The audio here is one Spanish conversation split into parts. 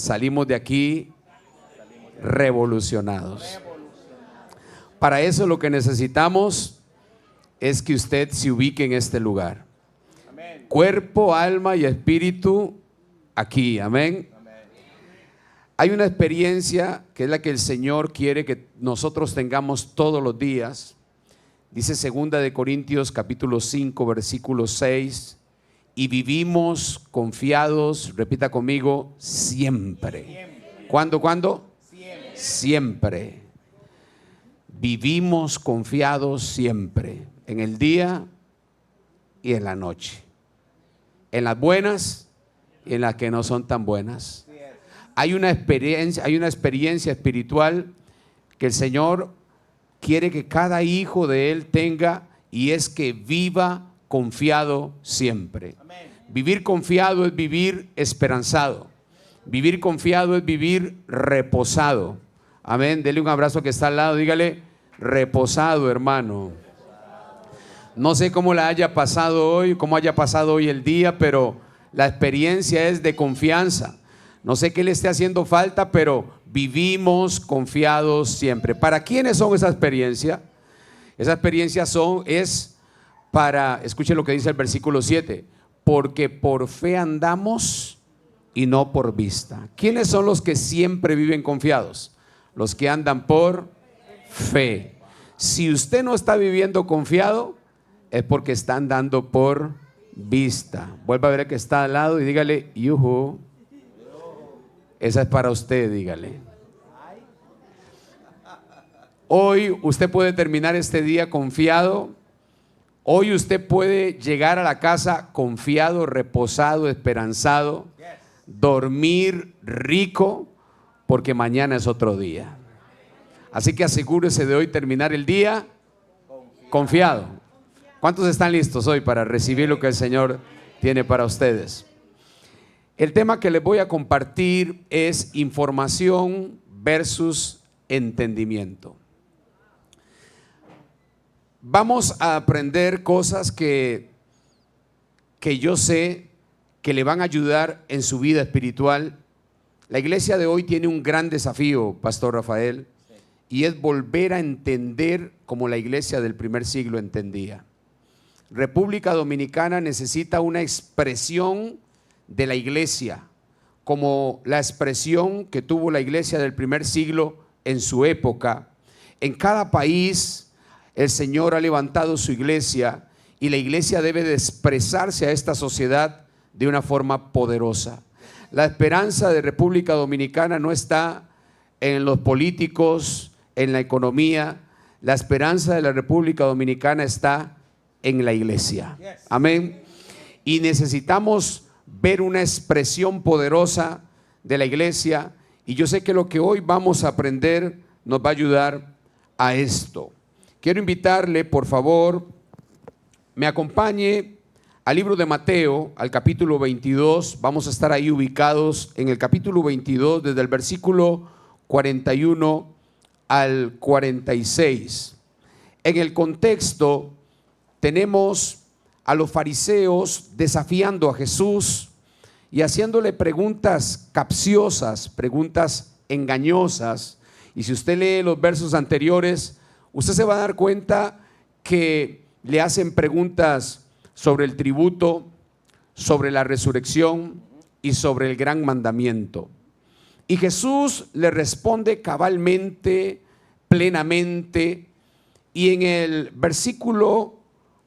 salimos de aquí revolucionados. Para eso lo que necesitamos es que usted se ubique en este lugar. Cuerpo, alma y espíritu aquí, amén. Hay una experiencia que es la que el Señor quiere que nosotros tengamos todos los días. Dice 2 de Corintios capítulo 5 versículo 6, y vivimos confiados, repita conmigo, siempre. ¿Cuándo? Siempre. Vivimos confiados siempre, en el día y en la noche, en las buenas y en las que no son tan buenas. Hay una experiencia espiritual que el Señor quiere que cada hijo de Él tenga, y es que viva confiado siempre. Vivir confiado es vivir esperanzado. Vivir confiado es vivir reposado. Amén. Dele un abrazo que está al lado, dígale reposado, hermano. No sé cómo la haya pasado hoy, cómo haya pasado hoy el día, pero la experiencia es de confianza. No sé qué le esté haciendo falta, pero vivimos confiados siempre. ¿Para quiénes son esa experiencia? Esa experiencia es para, escuche lo que dice el versículo 7, porque por fe andamos y no por vista. ¿Quiénes son los que siempre viven confiados? Los que andan por fe. Si usted no está viviendo confiado, es porque está andando por vista. Vuelva a ver que está al lado y dígale, yuhu. Esa es para usted, dígale. Hoy usted puede terminar este día confiado. Hoy usted puede llegar a la casa confiado, reposado, esperanzado, dormir rico, porque mañana es otro día. Así que asegúrese de hoy terminar el día confiado. ¿Cuántos están listos hoy para recibir lo que el Señor tiene para ustedes? El tema que les voy a compartir es información versus entendimiento. Vamos a aprender cosas que yo sé que le van a ayudar en su vida espiritual. La iglesia de hoy tiene un gran desafío, Pastor Rafael, y es volver a entender como la iglesia del primer siglo entendía. República Dominicana necesita una expresión de la iglesia, como la expresión que tuvo la iglesia del primer siglo en su época. En cada país el Señor ha levantado su iglesia, y la iglesia debe de expresarse a esta sociedad de una forma poderosa. La esperanza de República Dominicana no está en los políticos, en la economía. La esperanza de la República Dominicana está en la iglesia. Amén. Y necesitamos ver una expresión poderosa de la iglesia, y yo sé que lo que hoy vamos a aprender nos va a ayudar a esto. Quiero invitarle, por favor, me acompañe al libro de Mateo, al capítulo 22. Vamos a estar ahí ubicados en el capítulo 22, desde el versículo 41 al 46. En el contexto tenemos a los fariseos desafiando a Jesús y haciéndole preguntas capciosas, preguntas engañosas. Y si usted lee los versos anteriores, usted se va a dar cuenta que le hacen preguntas sobre el tributo, sobre la resurrección y sobre el gran mandamiento. Y Jesús le responde cabalmente, plenamente, y en el versículo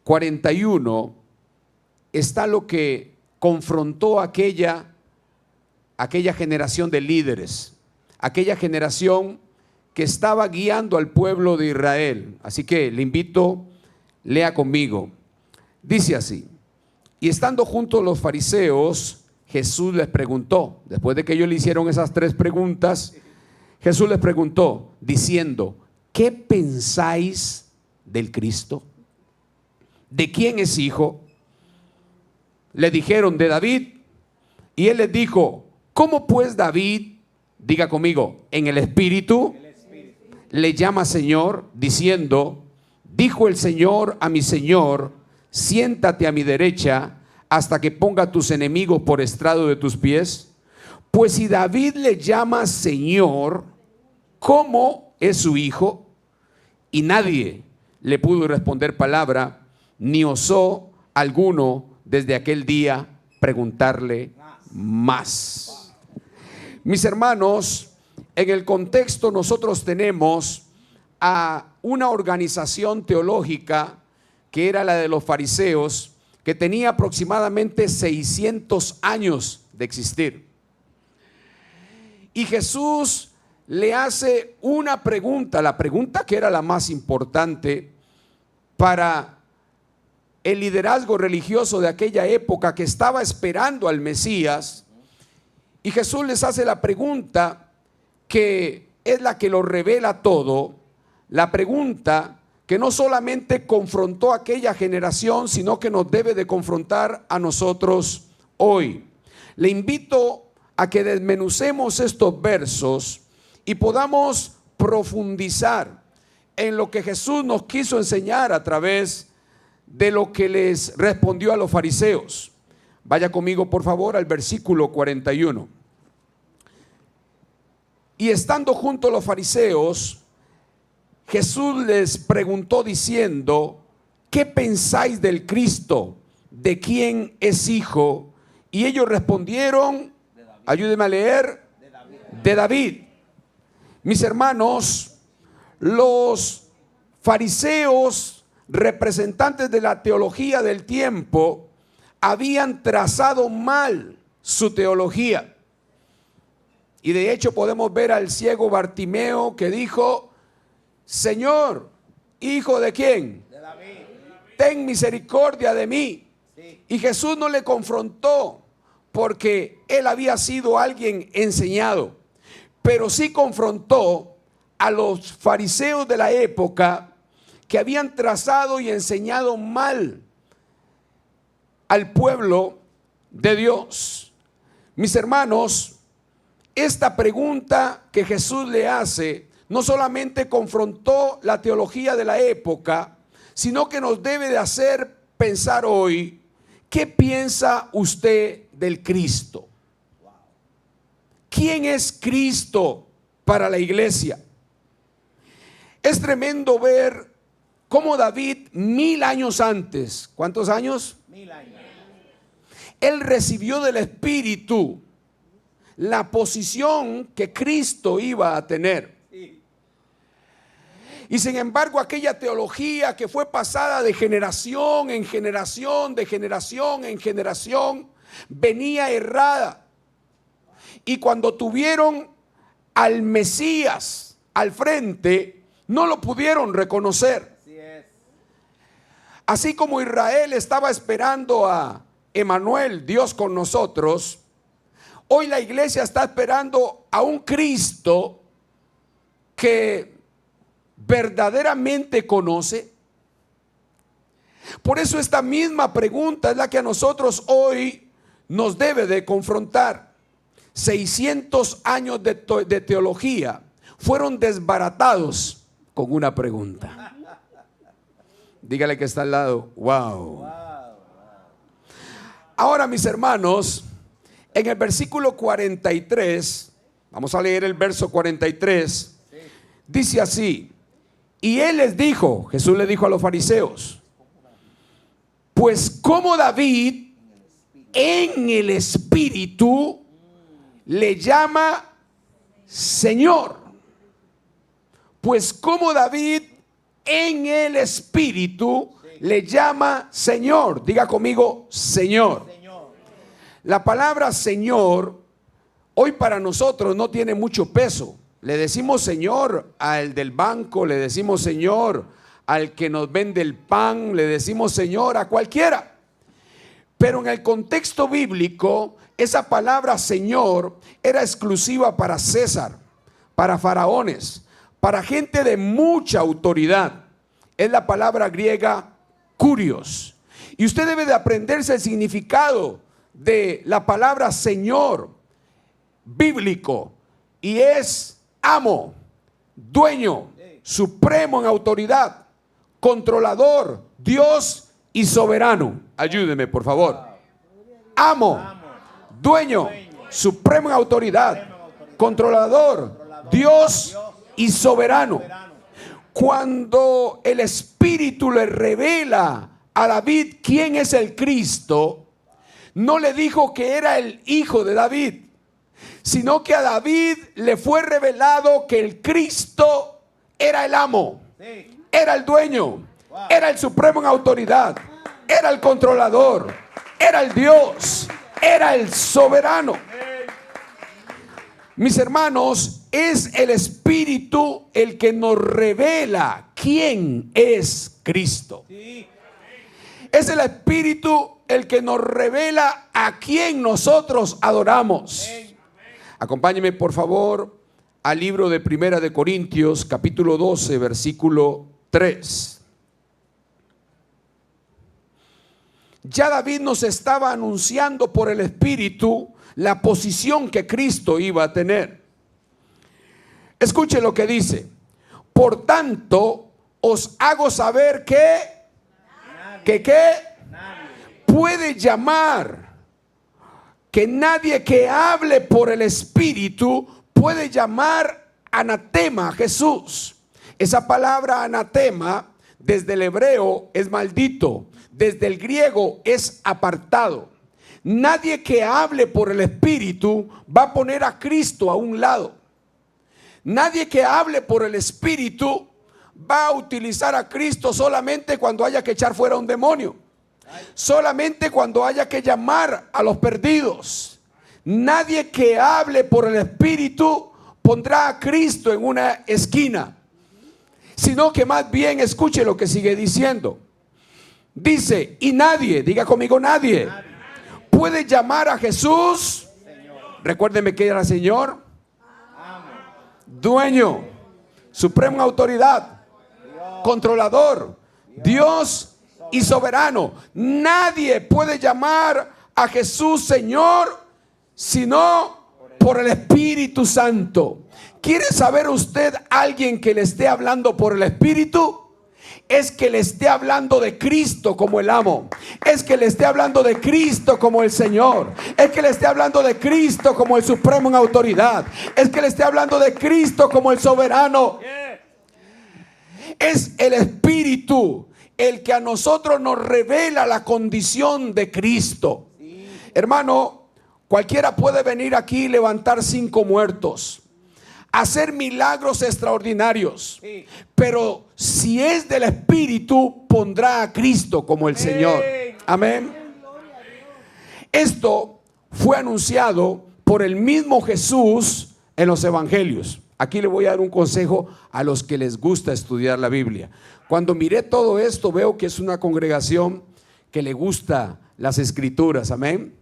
41 está lo que confrontó a aquella generación de líderes, aquella generación que estaba guiando al pueblo de Israel. Así que le invito, lea conmigo. Dice así: y estando juntos los fariseos, Jesús les preguntó, después de que ellos le hicieron esas 3 preguntas, Jesús les preguntó diciendo: ¿qué pensáis del Cristo? ¿De quién es hijo? Le dijeron: de David. Y él les dijo: ¿cómo pues David, diga conmigo, en el Espíritu, le llama Señor, diciendo: dijo el Señor a mi Señor, siéntate a mi derecha hasta que ponga tus enemigos por estrado de tus pies? Pues si David le llama Señor, ¿cómo es su hijo? Y nadie le pudo responder palabra, ni osó alguno desde aquel día preguntarle más. Mis hermanos, en el contexto nosotros tenemos a una organización teológica que era la de los fariseos, que tenía aproximadamente 600 años de existir. Y Jesús le hace una pregunta, la pregunta que era la más importante para el liderazgo religioso de aquella época, que estaba esperando al Mesías. Y Jesús les hace la pregunta que es la que lo revela todo, la pregunta que no solamente confrontó a aquella generación, sino que nos debe de confrontar a nosotros hoy. Le invito a que desmenucemos estos versos y podamos profundizar en lo que Jesús nos quiso enseñar a través de lo que les respondió a los fariseos. Vaya conmigo por favor al versículo 41. Y estando junto a los fariseos, Jesús les preguntó diciendo: ¿qué pensáis del Cristo? ¿De quién es hijo? Y ellos respondieron, ayúdenme a leer, de David. Mis hermanos, los fariseos, representantes de la teología del tiempo, habían trazado mal su teología. Y de hecho podemos ver al ciego Bartimeo que dijo: Señor, ¿hijo de quién? De David. Ten misericordia de mí. Sí. Y Jesús no le confrontó porque él había sido alguien enseñado, pero sí confrontó a los fariseos de la época que habían trazado y enseñado mal al pueblo de Dios. Mis hermanos, esta pregunta que Jesús le hace no solamente confrontó la teología de la época, sino que nos debe de hacer pensar hoy: ¿qué piensa usted del Cristo? ¿Quién es Cristo para la iglesia? Es tremendo ver cómo David 1000 años antes, ¿cuántos años? 1000 años. Él recibió del Espíritu la posición que Cristo iba a tener. Y sin embargo, aquella teología que fue pasada de generación en generación, de generación en generación, venía errada. Y cuando tuvieron al Mesías al frente, no lo pudieron reconocer. Así como Israel estaba esperando a Emanuel, Dios con nosotros, hoy la iglesia está esperando a un Cristo que verdaderamente conoce. Por eso esta misma pregunta es la que a nosotros hoy nos debe de confrontar. 600 años de teología fueron desbaratados con una pregunta. Dígale que está al lado: wow. Ahora, mis hermanos, en el versículo 43, vamos a leer el verso 43, dice así: y él les dijo, Jesús le dijo a los fariseos, pues como David en el Espíritu le llama Señor. Pues como David en el Espíritu le llama Señor. Diga conmigo, Señor. La palabra Señor hoy para nosotros no tiene mucho peso. Le decimos Señor al del banco, le decimos Señor al que nos vende el pan, le decimos Señor a cualquiera. Pero en el contexto bíblico, esa palabra Señor era exclusiva para César, para faraones, para gente de mucha autoridad. Es la palabra griega kurios. Y usted debe de aprenderse el significado de la palabra Señor bíblico, y es amo, dueño, supremo en autoridad, controlador, Dios y soberano. Ayúdeme por favor. Amo, dueño, supremo en autoridad, controlador, Dios y soberano. Cuando el Espíritu le revela a David quién es el Cristo, no le dijo que era el hijo de David, sino que a David le fue revelado que el Cristo era el amo, era el dueño, era el supremo en autoridad, era el controlador, era el Dios, era el soberano. Mis hermanos, es el Espíritu el que nos revela quién es Cristo. Es el Espíritu el que nos revela a quién nosotros adoramos. Acompáñeme por favor al libro de Primera de Corintios, capítulo 12, versículo 3. Ya David nos estaba anunciando por el Espíritu la posición que Cristo iba a tener. Escuche lo que dice: por tanto, os hago saber que puede llamar, que nadie que hable por el Espíritu puede llamar anatema a Jesús. Esa palabra anatema desde el hebreo es maldito, desde el griego es apartado. Nadie que hable por el Espíritu va a poner a Cristo a un lado. Nadie que hable por el Espíritu va a utilizar a Cristo solamente cuando haya que echar fuera un demonio, solamente cuando haya que llamar a los perdidos. Nadie que hable por el Espíritu pondrá a Cristo en una esquina, sino que más bien, escuche lo que sigue diciendo. Dice, y nadie, diga conmigo, nadie puede llamar a Jesús, recuérdeme que era Señor, dueño, suprema autoridad, controlador, Dios y soberano. Nadie puede llamar a Jesús Señor sino por el Espíritu Santo. ¿Quiere saber usted alguien que le esté hablando por el Espíritu? Es que le esté hablando de Cristo como el amo, es que le esté hablando de Cristo como el Señor, es que le esté hablando de Cristo como el supremo en autoridad, es que le esté hablando de Cristo como el soberano. Es el Espíritu el que a nosotros nos revela la condición de Cristo. Hermano, cualquiera puede venir aquí y levantar 5 muertos, hacer milagros extraordinarios, pero si es del Espíritu, pondrá a Cristo como el Señor. Amén. Esto fue anunciado por el mismo Jesús en los evangelios. Aquí le voy a dar un consejo a los que les gusta estudiar la Biblia. Cuando miré todo esto, veo que es una congregación que le gusta las escrituras. Amén.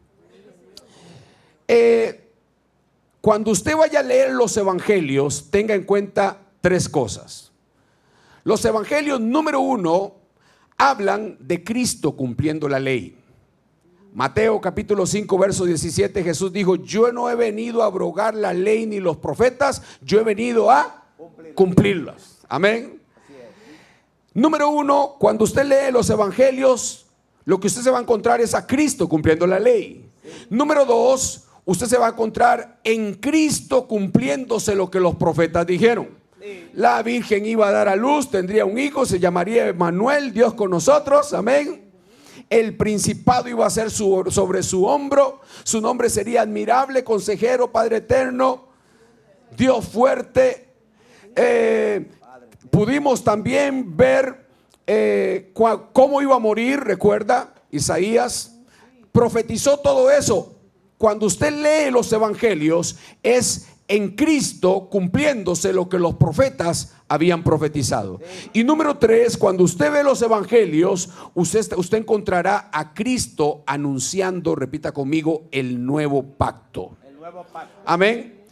Cuando usted vaya a leer los evangelios, tenga en cuenta 3 cosas. Los evangelios, número 1, hablan de Cristo cumpliendo la ley. Mateo capítulo 5 verso 17, Jesús dijo: yo no he venido a abrogar la ley ni los profetas, yo he venido a cumplirlas. Amén. Número 1, cuando usted lee los evangelios, lo que usted se va a encontrar es a Cristo cumpliendo la ley. Número 2, usted se va a encontrar en Cristo cumpliéndose lo que los profetas dijeron. La virgen iba a dar a luz, tendría un hijo, se llamaría Emmanuel, Dios con nosotros. Amén. El principado iba a ser sobre su hombro. Su nombre sería admirable, consejero, Padre eterno, Dios fuerte. Pudimos también ver cómo iba a morir. Recuerda, Isaías profetizó todo eso. Cuando usted lee los evangelios, es en Cristo cumpliéndose lo que los profetas habían profetizado. Y número 3, cuando usted ve los evangelios, usted encontrará a Cristo anunciando, repita conmigo, el nuevo pacto. Amén.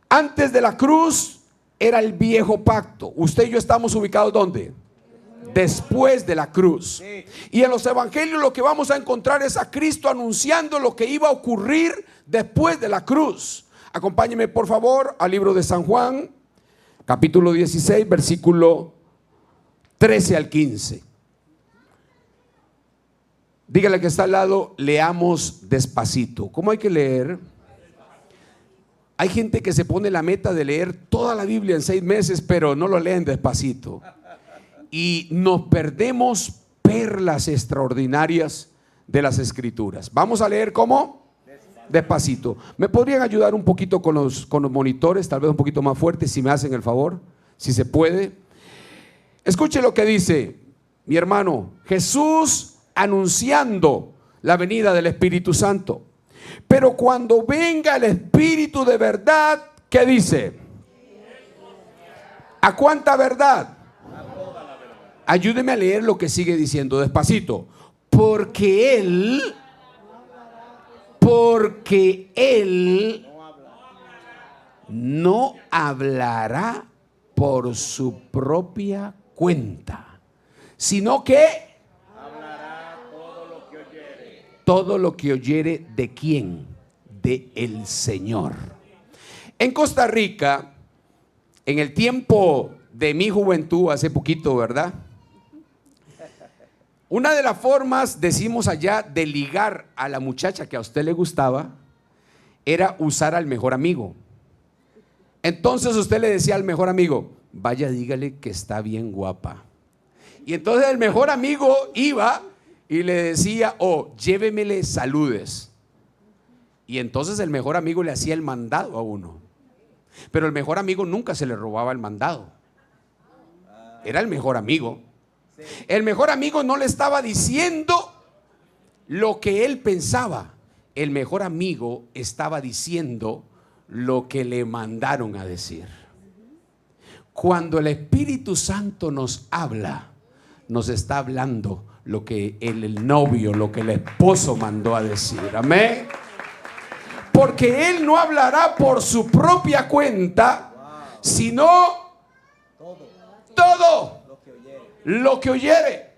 Antes de la cruz era el viejo pacto. Usted y yo estamos ubicados ¿dónde? Después de la cruz. Y en los evangelios lo que vamos a encontrar es a Cristo anunciando lo que iba a ocurrir después de la cruz. Acompáñeme por favor al libro de San Juan, capítulo 16, versículo 13 al 15. Dígale que está al lado, leamos despacito. ¿Cómo hay que leer? Hay gente que se pone la meta de leer toda la Biblia en 6 meses, pero no lo leen despacito. Y nos perdemos perlas extraordinarias de las Escrituras. Vamos a leer ¿cómo? Despacito. ¿Me podrían ayudar un poquito con los monitores? Tal vez un poquito más fuerte, si me hacen el favor, si se puede. Escuche lo que dice mi hermano. Jesús anunciando la venida del Espíritu Santo. Pero cuando venga el Espíritu de verdad, ¿qué dice? ¿A cuánta verdad? Ayúdeme a leer lo que sigue diciendo despacito. Porque Él no hablará por su propia cuenta, sino que hablará todo lo que oyere. ¿De quién? De el Señor. En Costa Rica, en el tiempo de mi juventud, hace poquito, ¿verdad? Una de las formas, decimos allá, de ligar a la muchacha que a usted le gustaba era usar al mejor amigo. Entonces usted le decía al mejor amigo, vaya, dígale que está bien guapa. Y entonces el mejor amigo iba y le decía, llévemele saludes. Y entonces el mejor amigo le hacía el mandado a uno. Pero el mejor amigo nunca se le robaba el mandado. Era el mejor amigo. El mejor amigo no le estaba diciendo lo que él pensaba. El mejor amigo estaba diciendo lo que le mandaron a decir. Cuando el Espíritu Santo nos habla, nos está hablando lo que el novio, lo que el esposo mandó a decir. Amén. Porque Él no hablará por su propia cuenta, sino todo lo que oyere.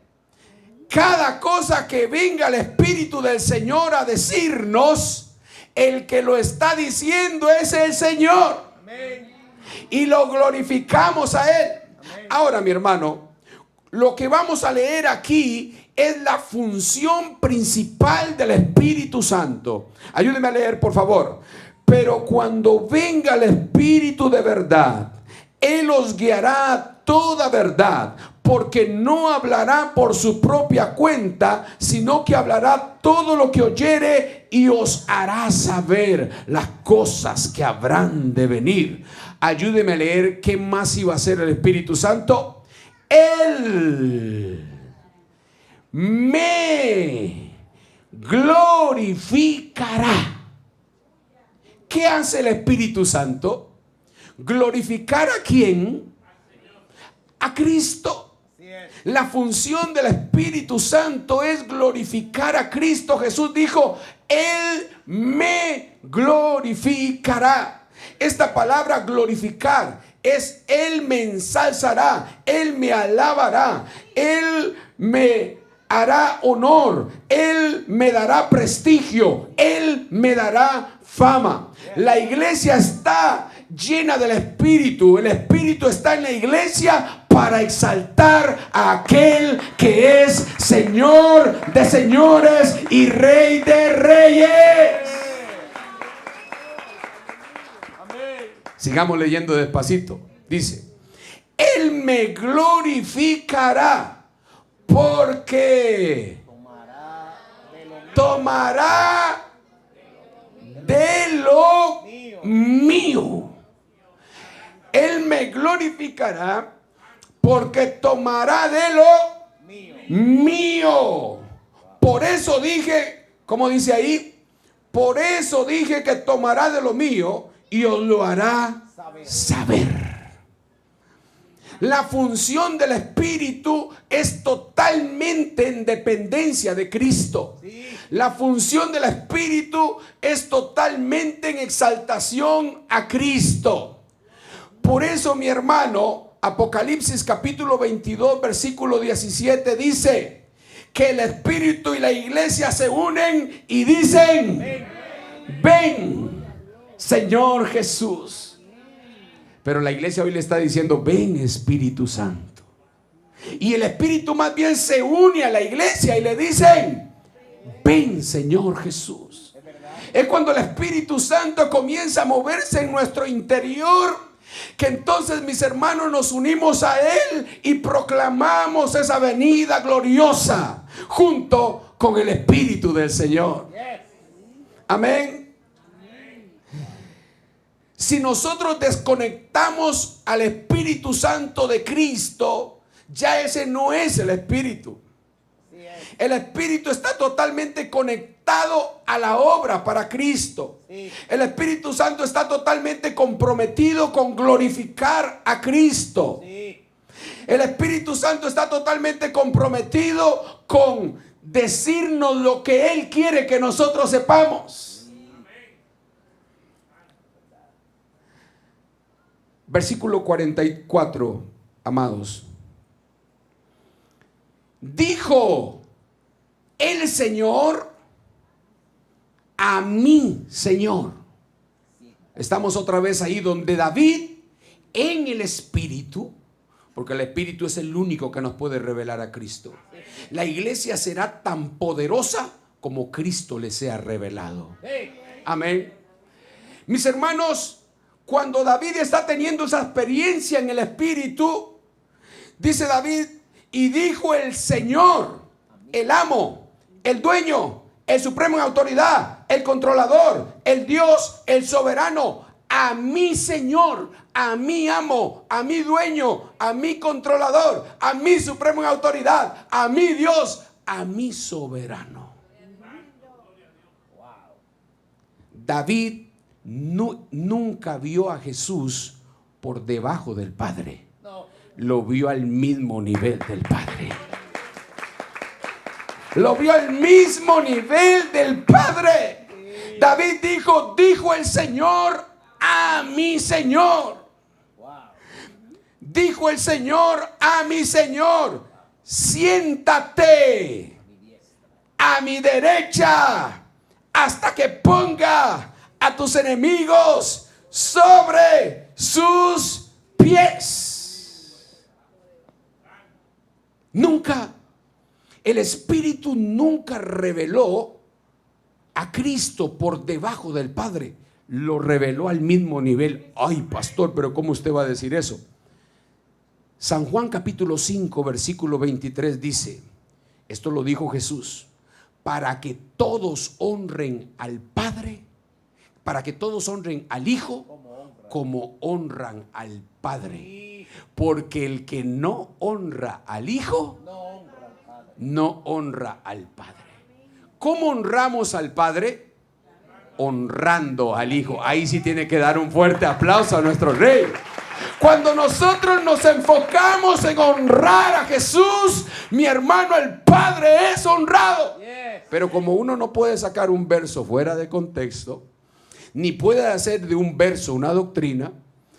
Cada cosa que venga el Espíritu del Señor a decirnos, el que lo está diciendo es el Señor. Amén. Y lo glorificamos a Él. Amén. Ahora, mi hermano, lo que vamos a leer aquí es la función principal del Espíritu Santo. Ayúdeme a leer, por favor. Pero cuando venga el Espíritu de verdad, Él os guiará a toda verdad, porque no hablará por su propia cuenta, sino que hablará todo lo que oyere y os hará saber las cosas que habrán de venir. Ayúdeme a leer qué más iba a hacer el Espíritu Santo. Él me glorificará. ¿Qué hace el Espíritu Santo? ¿Glorificar a quién? A Cristo. La función del Espíritu Santo es glorificar a Cristo. Jesús dijo, Él me glorificará. Esta palabra glorificar es Él me ensalzará, Él me alabará, Él me hará honor, Él me dará prestigio, Él me dará fama. La iglesia está llena del Espíritu. El Espíritu está en la iglesia para exaltar a aquel que es Señor de señores y Rey de reyes. Amén. Sigamos leyendo despacito. Dice, Él me glorificará porque tomará de lo mío. Él me glorificará porque tomará de lo mío. Por eso dije, ¿cómo dice ahí? Por eso dije que tomará de lo mío y os lo hará saber. La función del Espíritu es totalmente en dependencia de Cristo. La función del Espíritu es totalmente en exaltación a Cristo. Por eso, mi hermano, Apocalipsis capítulo 22, versículo 17 dice que el Espíritu y la iglesia se unen y dicen, ven, Señor Jesús. Pero la iglesia hoy le está diciendo, ven, Espíritu Santo. Y el Espíritu más bien se une a la iglesia y le dicen, ven, Señor Jesús. Es cuando el Espíritu Santo comienza a moverse en nuestro interior, que entonces, mis hermanos, nos unimos a Él y proclamamos esa venida gloriosa junto con el Espíritu del Señor. Amén. Si nosotros desconectamos al Espíritu Santo de Cristo, ya ese no es el Espíritu. El Espíritu está totalmente conectado a la obra para Cristo. El Espíritu Santo está totalmente comprometido con glorificar a Cristo. El Espíritu Santo está totalmente comprometido con decirnos lo que Él quiere que nosotros sepamos. Versículo 44, amados. Dijo el Señor a mi Señor. Estamos otra vez ahí donde David, en el Espíritu, porque el Espíritu es el único que nos puede revelar a Cristo. La iglesia será tan poderosa como Cristo le sea revelado. Amén. Mis hermanos, cuando David está teniendo esa experiencia en el Espíritu, dice David, y dijo el Señor, el amo, el dueño, el supremo en autoridad, el controlador, el Dios, el soberano, a mi Señor, a mi amo, a mi dueño, a mi controlador, a mi supremo en autoridad, a mi Dios, a mi soberano. David nunca vio a Jesús por debajo del Padre. Lo vio al mismo nivel del Padre. Lo vio al mismo nivel del Padre. David dijo el Señor a mi Señor. Dijo el Señor a mi Señor, siéntate a mi derecha hasta que ponga a tus enemigos sobre sus pies. Nunca, el Espíritu nunca reveló a Cristo por debajo del Padre. Lo reveló al mismo nivel. Ay, pastor, pero ¿cómo usted va a decir eso? San Juan capítulo 5, versículo 23 dice, esto lo dijo Jesús, para que todos honren al Padre, para que todos honren al Hijo como honran al Padre. Porque el que no honra al Hijo, no honra al Padre. ¿Cómo honramos al Padre? Honrando al Hijo. Ahí sí tiene que dar un fuerte aplauso a nuestro Rey. Cuando nosotros nos enfocamos en honrar a Jesús, mi hermano, el Padre es honrado. Pero como uno no puede sacar un verso fuera de contexto, ni puede hacer de un verso una doctrina,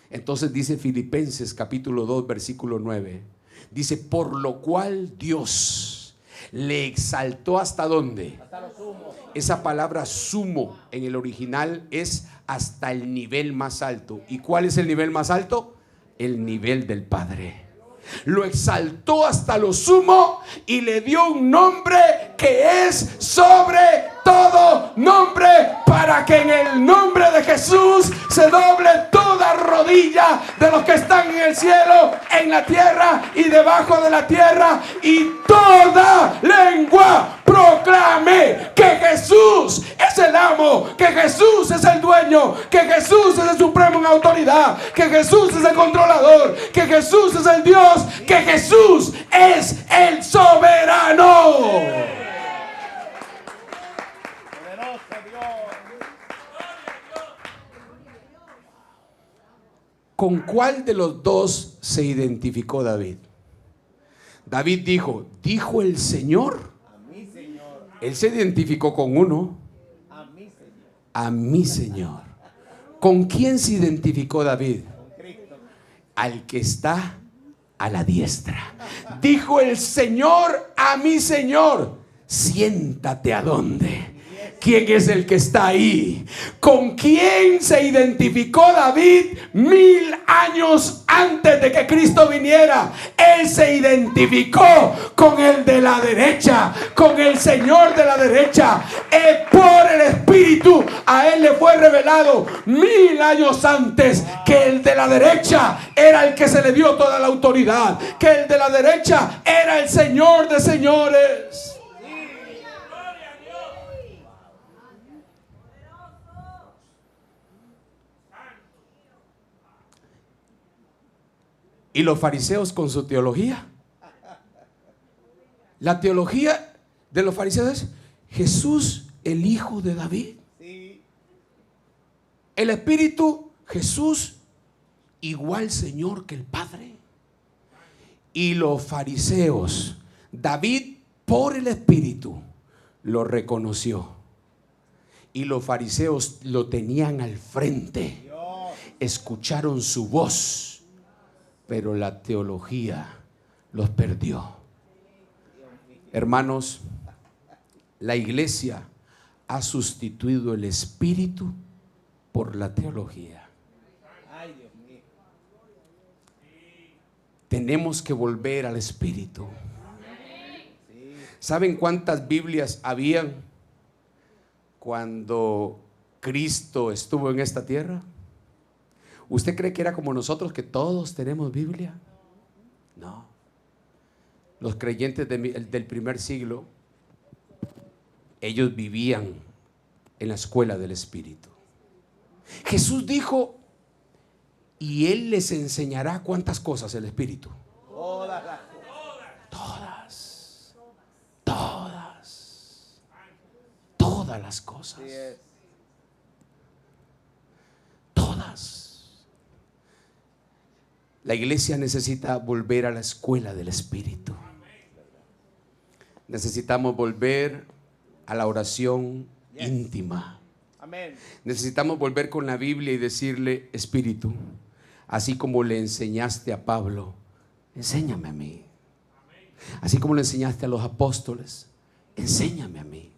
entonces dice Filipenses capítulo 2 versículo 9, dice, por lo cual Dios le exaltó hasta ¿dónde? Hasta lo sumo. Esa palabra sumo en el original es hasta el nivel más alto. ¿Y cuál es el nivel más alto? El nivel del Padre. Lo exaltó hasta lo sumo y le dio un nombre que es sobre todo nombre, para que en el nombre de Jesús se doble toda rodilla de los que están en el cielo, en la tierra y debajo de la tierra, y toda lengua proclame que Jesús es el amo, que Jesús es el dueño, que Jesús es el supremo en autoridad, que Jesús es el controlador, que Jesús es el Dios, que Jesús es el soberano. ¿Con cuál de los dos se identificó David? David dijo el Señor. Él se identificó con uno. A mi Señor. ¿Con quién se identificó David? Al que está a la diestra. Dijo el Señor a mi Señor, siéntate a dónde. ¿Quién es el que está ahí? ¿Con quién se identificó David 1000 años antes de que Cristo viniera? Él se identificó con el de la derecha, con el Señor de la derecha. Por el Espíritu a él le fue revelado 1000 años antes que el de la derecha era el que se le dio toda la autoridad, que el de la derecha era el Señor de señores. Y los fariseos con su teología. La teología de los fariseos es Jesús, el hijo de David. El Espíritu, Jesús, igual Señor que el Padre. Y los fariseos, David por el Espíritu lo reconoció. Y los fariseos lo tenían al frente. Escucharon su voz. Pero la teología los perdió. Hermanos, la iglesia ha sustituido el espíritu por la teología. Tenemos que volver al espíritu. ¿Saben cuántas Biblias habían cuando Cristo estuvo en esta tierra? ¿Usted cree que era como nosotros, que todos tenemos Biblia? No. Los creyentes del primer siglo, ellos vivían en la escuela del Espíritu. Jesús dijo, y Él les enseñará ¿cuántas cosas el Espíritu? Todas las cosas. Todas. La iglesia necesita volver a la escuela del Espíritu. Necesitamos volver a la oración íntima. Necesitamos volver con la Biblia y decirle, Espíritu, así como le enseñaste a Pablo, enséñame a mí. Así como le enseñaste a los apóstoles, enséñame a mí.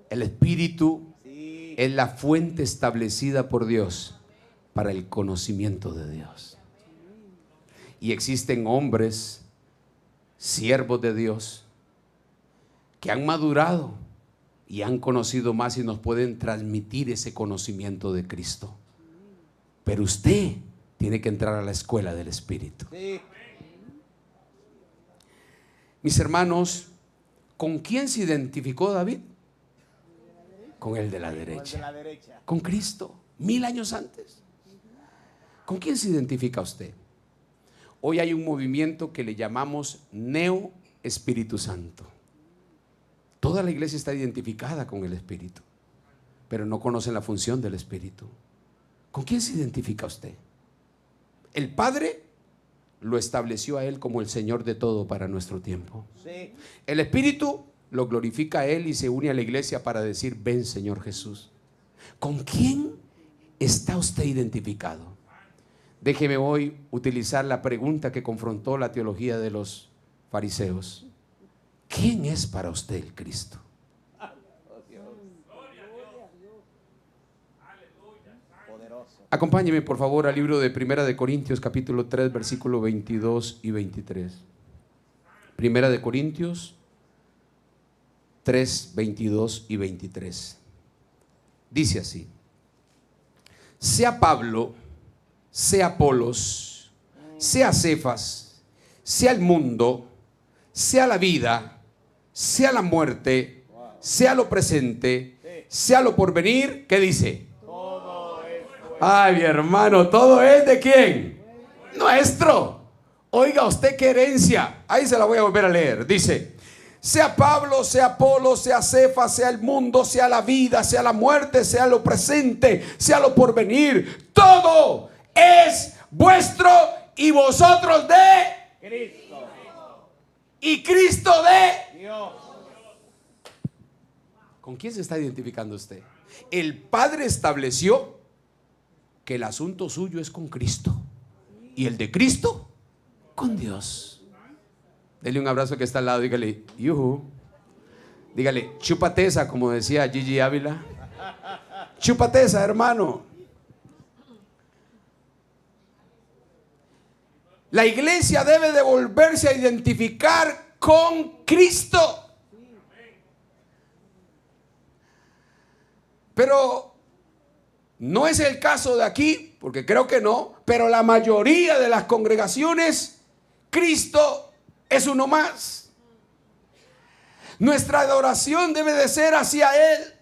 El Espíritu es la fuente establecida por Dios para el conocimiento de Dios. Y existen hombres, siervos de Dios, que han madurado y han conocido más y nos pueden transmitir ese conocimiento de Cristo. Pero usted tiene que entrar a la escuela del Espíritu. Mis hermanos, ¿con quién se identificó David? Con el de la derecha. Con Cristo, 1000 años antes. ¿Con quién se identifica usted? Hoy hay un movimiento que le llamamos Neo Espíritu Santo. Toda la iglesia está identificada con el Espíritu, pero no conocen la función del Espíritu. ¿Con quién se identifica usted? El Padre lo estableció a Él como el Señor de todo para nuestro tiempo. El Espíritu lo glorifica a Él y se une a la iglesia para decir, ven Señor Jesús. ¿Con quién está usted identificado? Déjeme hoy utilizar la pregunta que confrontó la teología de los fariseos. ¿Quién es para usted el Cristo? Acompáñeme por favor al libro de Primera de Corintios capítulo 3 versículo 22 y 23. Primera de Corintios 3, 22 y 23. Dice así: sea Pablo, sea Apolos, sea Cefas, sea el mundo, sea la vida, sea la muerte, sea lo presente, sea lo porvenir. ¿Qué dice? Ay, mi hermano, ¿todo es de quién? Nuestro. Oiga usted qué herencia. Ahí se la voy a volver a leer. Dice: sea Pablo, sea Apolo, sea Cefas, sea el mundo, sea la vida, sea la muerte, sea lo presente, sea lo porvenir, todo es vuestro y vosotros de Cristo. Y Cristo de Dios. ¿Con quién se está identificando usted? El Padre estableció que el asunto suyo es con Cristo y el de Cristo con Dios. Dele un abrazo que está al lado y dígale: yuhu. Dígale, chúpate esa, como decía Gigi Ávila. Chúpate esa, hermano. La iglesia debe de volverse a identificar con Cristo. Pero no es el caso de aquí, porque creo que no, pero la mayoría de las congregaciones, Cristo es uno más. Nuestra adoración debe de ser hacia Él.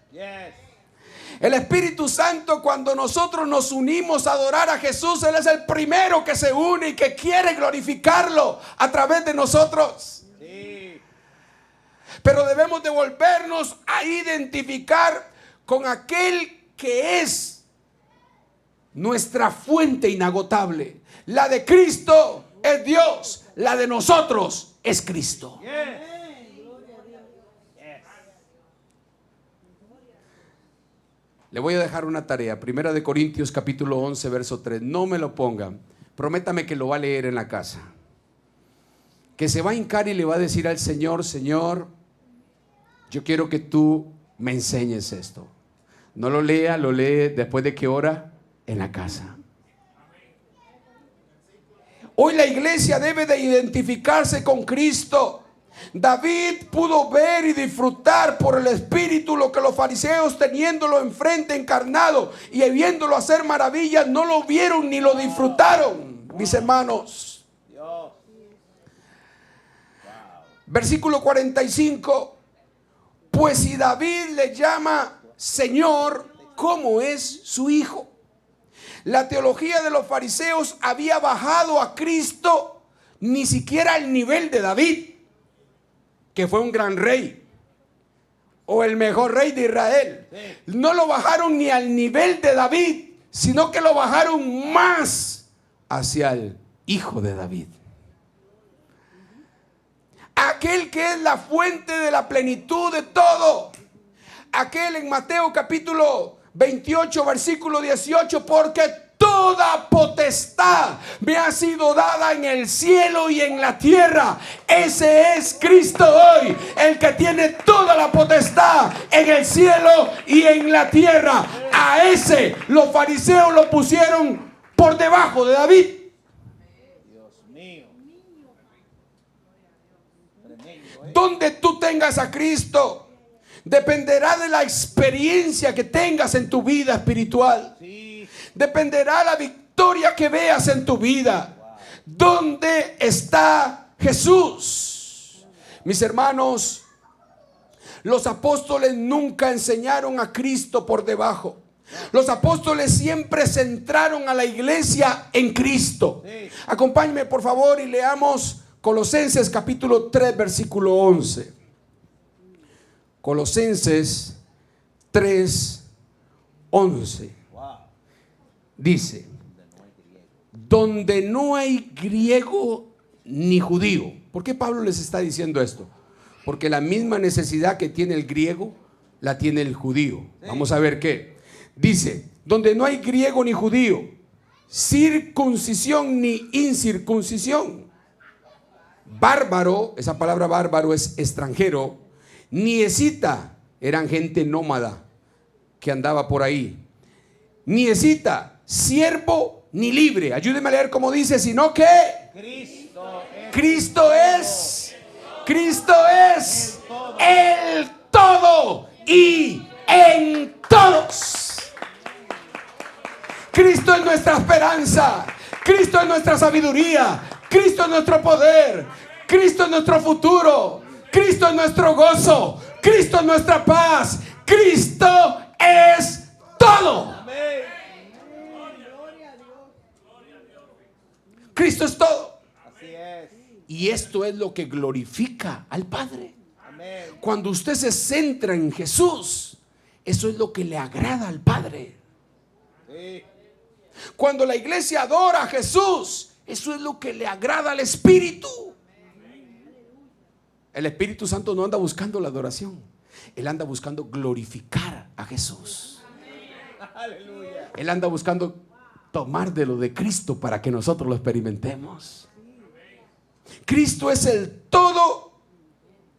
El Espíritu Santo, cuando nosotros nos unimos a adorar a Jesús, Él es el primero que se une y que quiere glorificarlo a través de nosotros. Sí. Pero debemos de volvernos a identificar con aquel que es nuestra fuente inagotable. La de Cristo es Dios, la de nosotros es Cristo. Yes. Le voy a dejar una tarea, 1 Corintios capítulo 11, verso 3. No me lo pongan. Prométame que lo va a leer en la casa. Que se va a hincar y le va a decir al Señor: Señor, yo quiero que tú me enseñes esto. No lo lea, lo lee después de qué hora, en la casa. Hoy la iglesia debe de identificarse con Cristo. David pudo ver y disfrutar por el Espíritu lo que los fariseos, teniéndolo enfrente encarnado y viéndolo hacer maravillas, no lo vieron ni lo disfrutaron, mis hermanos. Versículo 45. Pues si David le llama Señor, ¿cómo es su hijo? La teología de los fariseos había bajado a Cristo ni siquiera al nivel de David, que fue un gran rey, o el mejor rey de Israel. No lo bajaron ni al nivel de David, sino que lo bajaron más hacia el hijo de David. Aquel que es la fuente de la plenitud de todo. Aquel en Mateo capítulo 28, versículo 18, porque toda potestad me ha sido dada en el cielo y en la tierra. Ese es Cristo hoy, el que tiene toda la potestad en el cielo y en la tierra. A ese los fariseos lo pusieron por debajo de David. Dios mío. Donde tú tengas a Cristo dependerá de la experiencia que tengas en tu vida espiritual. Dependerá la victoria que veas en tu vida. ¿Dónde está Jesús? Mis hermanos, los apóstoles nunca enseñaron a Cristo por debajo. Los apóstoles siempre centraron a la iglesia en Cristo. Acompáñenme por favor y leamos Colosenses capítulo 3, versículo 11. Colosenses 3, 11. Dice: donde no hay griego ni judío. ¿Por qué Pablo les está diciendo esto? Porque la misma necesidad que tiene el griego la tiene el judío. Vamos a ver qué. Dice: donde no hay griego ni judío, circuncisión ni incircuncisión, bárbaro, esa palabra bárbaro es extranjero, ni escita, eran gente nómada que andaba por ahí, ni escita, siervo ni libre. Ayúdeme a leer cómo dice, sino que Cristo es el todo y en todos. Cristo es nuestra esperanza, Cristo es nuestra sabiduría, Cristo es nuestro poder, Cristo es nuestro futuro, Cristo es nuestro gozo, Cristo es nuestra paz, Cristo es todo. Cristo es todo. Así es. Y esto es lo que glorifica al Padre. Amén. Cuando usted se centra en Jesús, eso es lo que le agrada al Padre. Sí. Cuando la iglesia adora a Jesús, eso es lo que le agrada al Espíritu. El Espíritu Santo no anda buscando la adoración, Él anda buscando glorificar a Jesús. Aleluya. Él anda buscando tomar de lo de Cristo para que nosotros lo experimentemos. Cristo es el todo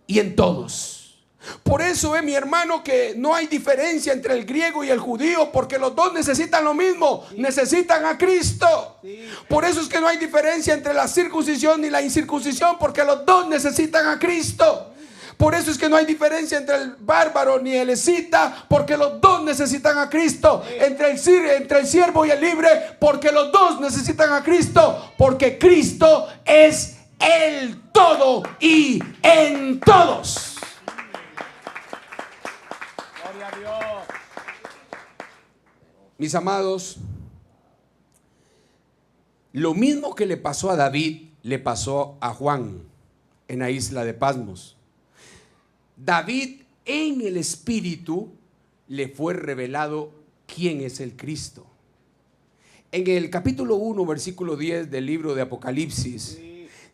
y en todos. Por eso es, mi hermano, que no hay diferencia entre el griego y el judío, porque los dos necesitan lo mismo, necesitan a Cristo. Por eso es que no hay diferencia entre la circuncisión y la incircuncisión, porque los dos necesitan a Cristo. Por eso es que no hay diferencia entre el bárbaro ni el escita, porque los dos necesitan a Cristo. Entre el siervo y el libre, porque los dos necesitan a Cristo, porque Cristo es el todo y en todos. Gloria a Dios. Mis amados, lo mismo que le pasó a David, le pasó a Juan en la isla de Patmos. David, en el Espíritu, le fue revelado quién es el Cristo. En el capítulo 1, versículo 10 del libro de Apocalipsis,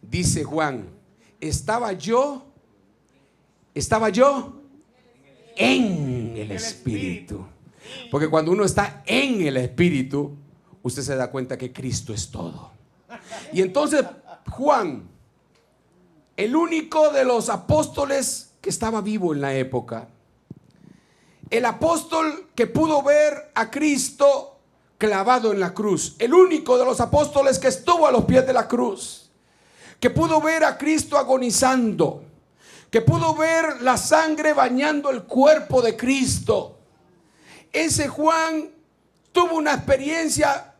dice Juan: estaba yo en el Espíritu. Porque cuando uno está en el Espíritu, usted se da cuenta que Cristo es todo. Y entonces Juan, el único de los apóstoles que estaba vivo en la época, el apóstol que pudo ver a Cristo clavado en la cruz, el único de los apóstoles que estuvo a los pies de la cruz, que pudo ver a Cristo agonizando, que pudo ver la sangre bañando el cuerpo de Cristo. Ese Juan tuvo una experiencia,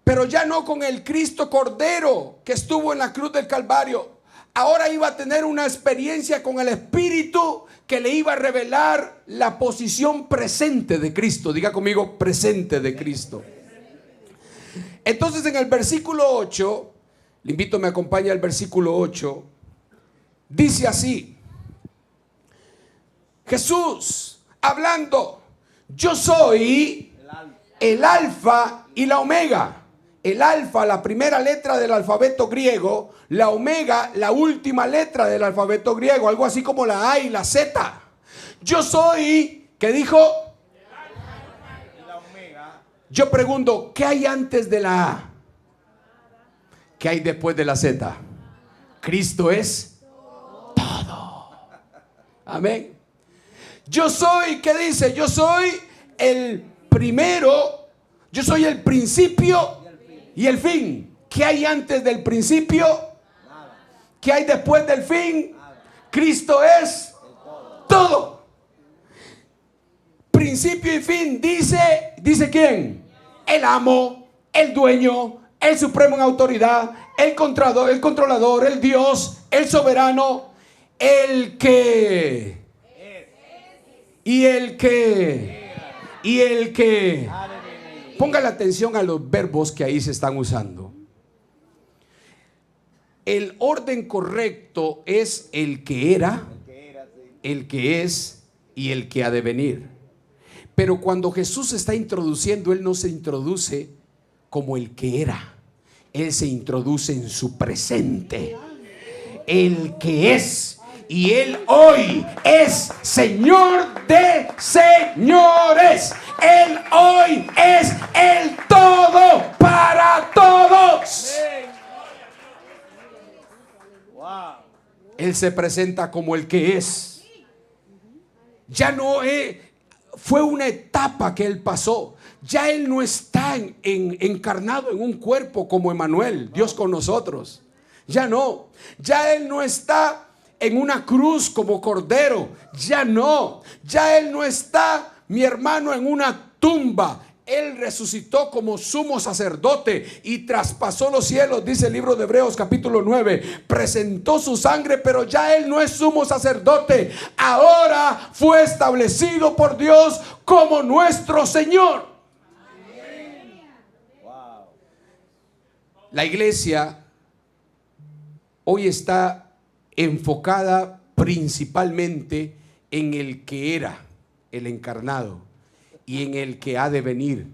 pero ya no con el Cristo Cordero que estuvo en la cruz del Calvario. Ahora iba a tener una experiencia con el Espíritu que le iba a revelar la posición presente de Cristo. Diga conmigo, presente de Cristo. Entonces en el versículo 8, le invito a me acompañe al versículo 8, dice así: Jesús hablando, yo soy el alfa y la omega. El alfa, la primera letra del alfabeto griego; la omega, la última letra del alfabeto griego, algo así como la A y la Z. Yo soy, ¿qué dijo? El alfa y la omega. Yo pregunto, ¿qué hay antes de la A? ¿Qué hay después de la Z? Cristo es todo. Amén. Yo soy, ¿qué dice? Yo soy el primero, yo soy el principio y el fin. ¿Qué hay antes del principio? ¿Qué hay después del fin? Cristo es todo. Principio y fin. ¿Dice quién? El amo, el dueño, el supremo en autoridad, el controlador, el Dios, el soberano, el que ponga la atención a los verbos que ahí se están usando. El orden correcto es el que era, el que es y el que ha de venir. Pero cuando Jesús se está introduciendo, Él no se introduce como el que era. Él se introduce en su presente. El que es. Y Él hoy es Señor de señores. Él hoy es el todo para todos. Él se presenta como el que es. Ya no fue una etapa que Él pasó. Ya Él no está encarnado en un cuerpo como Emmanuel, Dios con nosotros. Ya no. Ya Él no está en una cruz como cordero. Ya no. Ya Él no está, mi hermano, en una tumba. Él resucitó como sumo sacerdote y traspasó los cielos, dice el libro de Hebreos capítulo 9. Presentó su sangre, pero ya Él no es sumo sacerdote. Ahora fue establecido por Dios como nuestro Señor. La iglesia hoy está enfocada principalmente en el que era, el encarnado, y en el que ha de venir,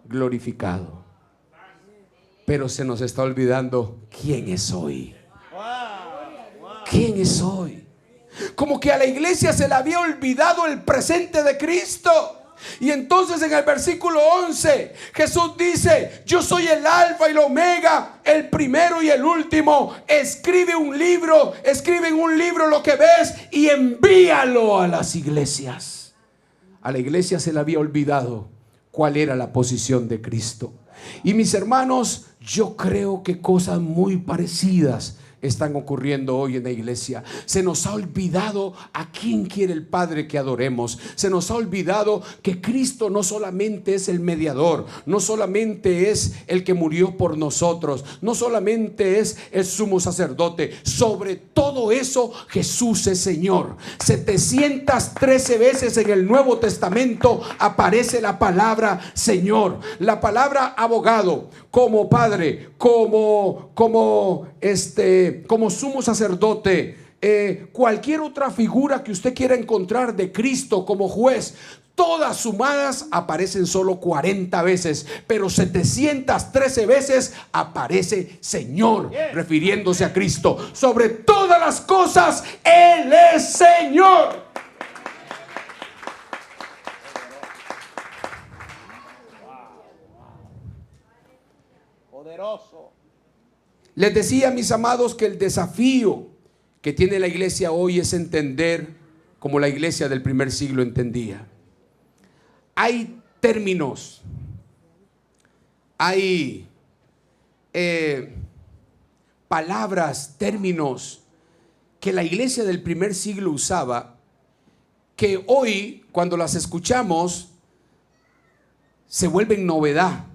glorificado. Pero se nos está olvidando quién es hoy. ¿Quién es hoy? Como que a la iglesia se le había olvidado el presente de Cristo. Y entonces en el versículo 11 Jesús dice: yo soy el alfa y el omega, el primero y el último. Escribe en un libro lo que ves y envíalo a las iglesias. A la iglesia se le había olvidado cuál era la posición de Cristo. Y mis hermanos, yo creo que cosas muy parecidas están ocurriendo hoy en la iglesia. Se nos ha olvidado a quién quiere el Padre que adoremos. Se nos ha olvidado que Cristo no solamente es el mediador, no solamente es el que murió por nosotros, no solamente es el sumo sacerdote. Sobre todo eso, Jesús es Señor. 713 veces en el Nuevo Testamento aparece la palabra Señor, la palabra abogado, como Padre, como sumo sacerdote, cualquier otra figura que usted quiera encontrar de Cristo como juez. Todas sumadas aparecen solo 40 veces, pero 713 veces aparece Señor, refiriéndose a Cristo. Sobre todas las cosas, Él es Señor. Poderoso. Les decía, mis amados, que el desafío que tiene la iglesia hoy es entender como la iglesia del primer siglo entendía. Hay términos, hay palabras, términos que la iglesia del primer siglo usaba, que hoy cuando las escuchamos se vuelven novedad.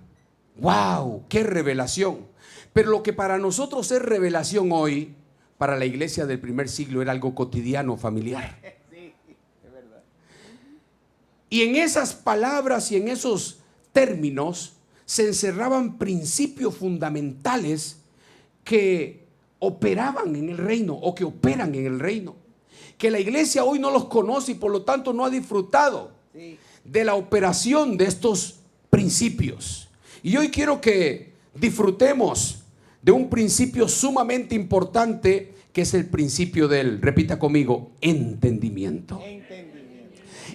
¡Wow! ¡Qué revelación! Pero lo que para nosotros es revelación hoy, para la iglesia del primer siglo era algo cotidiano, familiar. Sí, es verdad. Y en esas palabras y en esos términos se encerraban principios fundamentales que operaban en el reino o que operan en el reino, que la iglesia hoy no los conoce y por lo tanto no ha disfrutado de la operación de estos principios. Y hoy quiero que disfrutemos de un principio sumamente importante, que es el principio del, repita conmigo, entendimiento.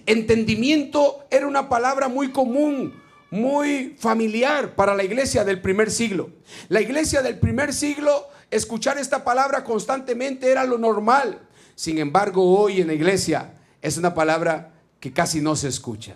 Entendimiento era una palabra muy común, muy familiar para la iglesia del primer siglo. La iglesia del primer siglo, escuchar esta palabra constantemente era lo normal. Sin embargo, hoy en la iglesia es una palabra que casi no se escucha.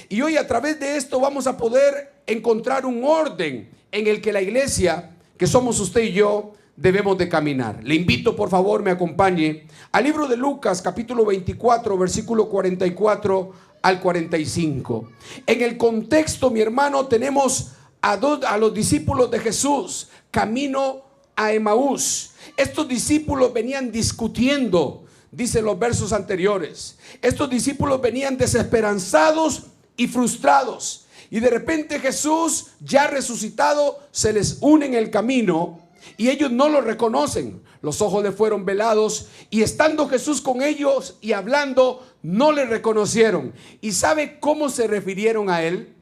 Y hoy a través de esto vamos a poder encontrar un orden en el que la iglesia, que somos usted y yo, debemos de caminar. Le invito, por favor, me acompañe al libro de Lucas, capítulo 24, versículo 44 al 45. En el contexto, mi hermano, tenemos a los discípulos de Jesús camino a Emaús. Estos discípulos venían discutiendo, dicen los versos anteriores. Estos discípulos venían desesperanzados y frustrados. Y de repente Jesús, ya resucitado, se les une en el camino y ellos no lo reconocen. Los ojos le fueron velados y estando Jesús con ellos y hablando, no le reconocieron. ¿Y sabe cómo se refirieron a él?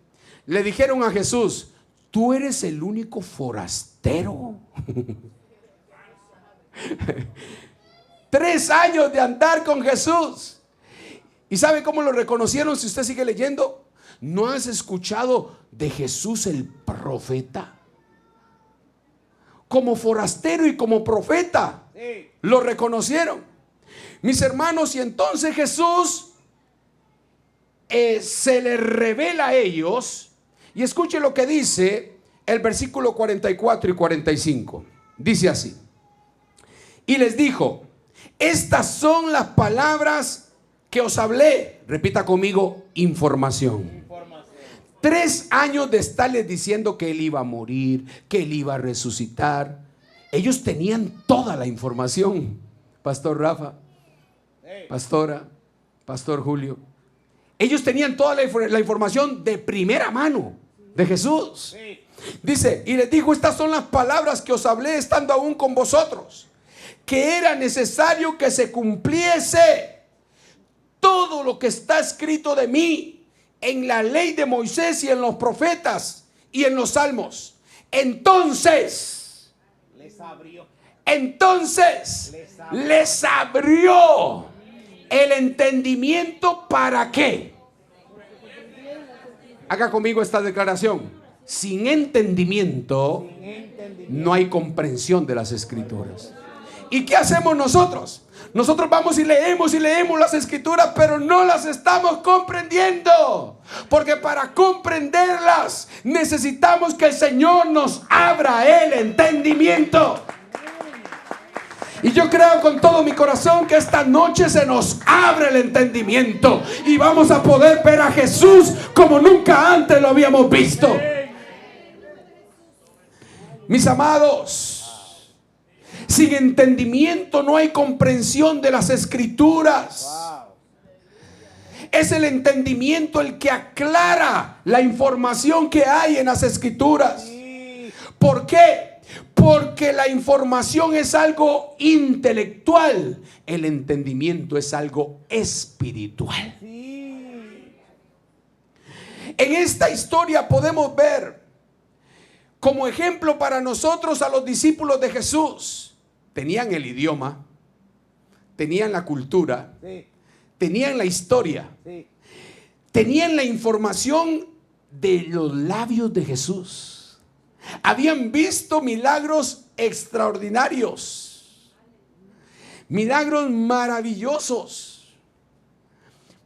Le dijeron a Jesús: tú eres el único forastero. 3 años de andar con Jesús. ¿Y sabe cómo lo reconocieron? Si usted sigue leyendo, ¿no has escuchado de Jesús el profeta? Como forastero y como profeta, sí, lo reconocieron. Mis hermanos, y entonces Jesús se les revela a ellos. Y escuche lo que dice el versículo 44 y 45. Dice así: y les dijo: estas son las palabras que os hablé. Repita conmigo: información. 3 años de estarles diciendo que él iba a morir, que él iba a resucitar. Ellos tenían toda la información. Pastor Rafa, pastora, pastor Julio. Ellos tenían toda la información de primera mano de Jesús. Dice: y les dijo: estas son las palabras que os hablé estando aún con vosotros, que era necesario que se cumpliese todo lo que está escrito de mí en la ley de Moisés y en los profetas y en los salmos. Entonces les abrió el entendimiento. ¿Para qué? Haga conmigo esta declaración. Sin entendimiento no hay comprensión de las Escrituras. ¿Y qué hacemos nosotros? Nosotros vamos y leemos las Escrituras, pero no las estamos comprendiendo. Porque para comprenderlas necesitamos que el Señor nos abra el entendimiento. Y yo creo con todo mi corazón que esta noche se nos abre el entendimiento y vamos a poder ver a Jesús como nunca antes lo habíamos visto. Mis amados, sin entendimiento no hay comprensión de las Escrituras. Es el entendimiento el que aclara la información que hay en las Escrituras. ¿Por qué? Porque la información es algo intelectual, el entendimiento es algo espiritual. En esta historia podemos ver como ejemplo para nosotros a los discípulos de Jesús. Tenían el idioma, tenían la cultura, tenían la historia, tenían la información de los labios de Jesús. Habían visto milagros extraordinarios, milagros maravillosos,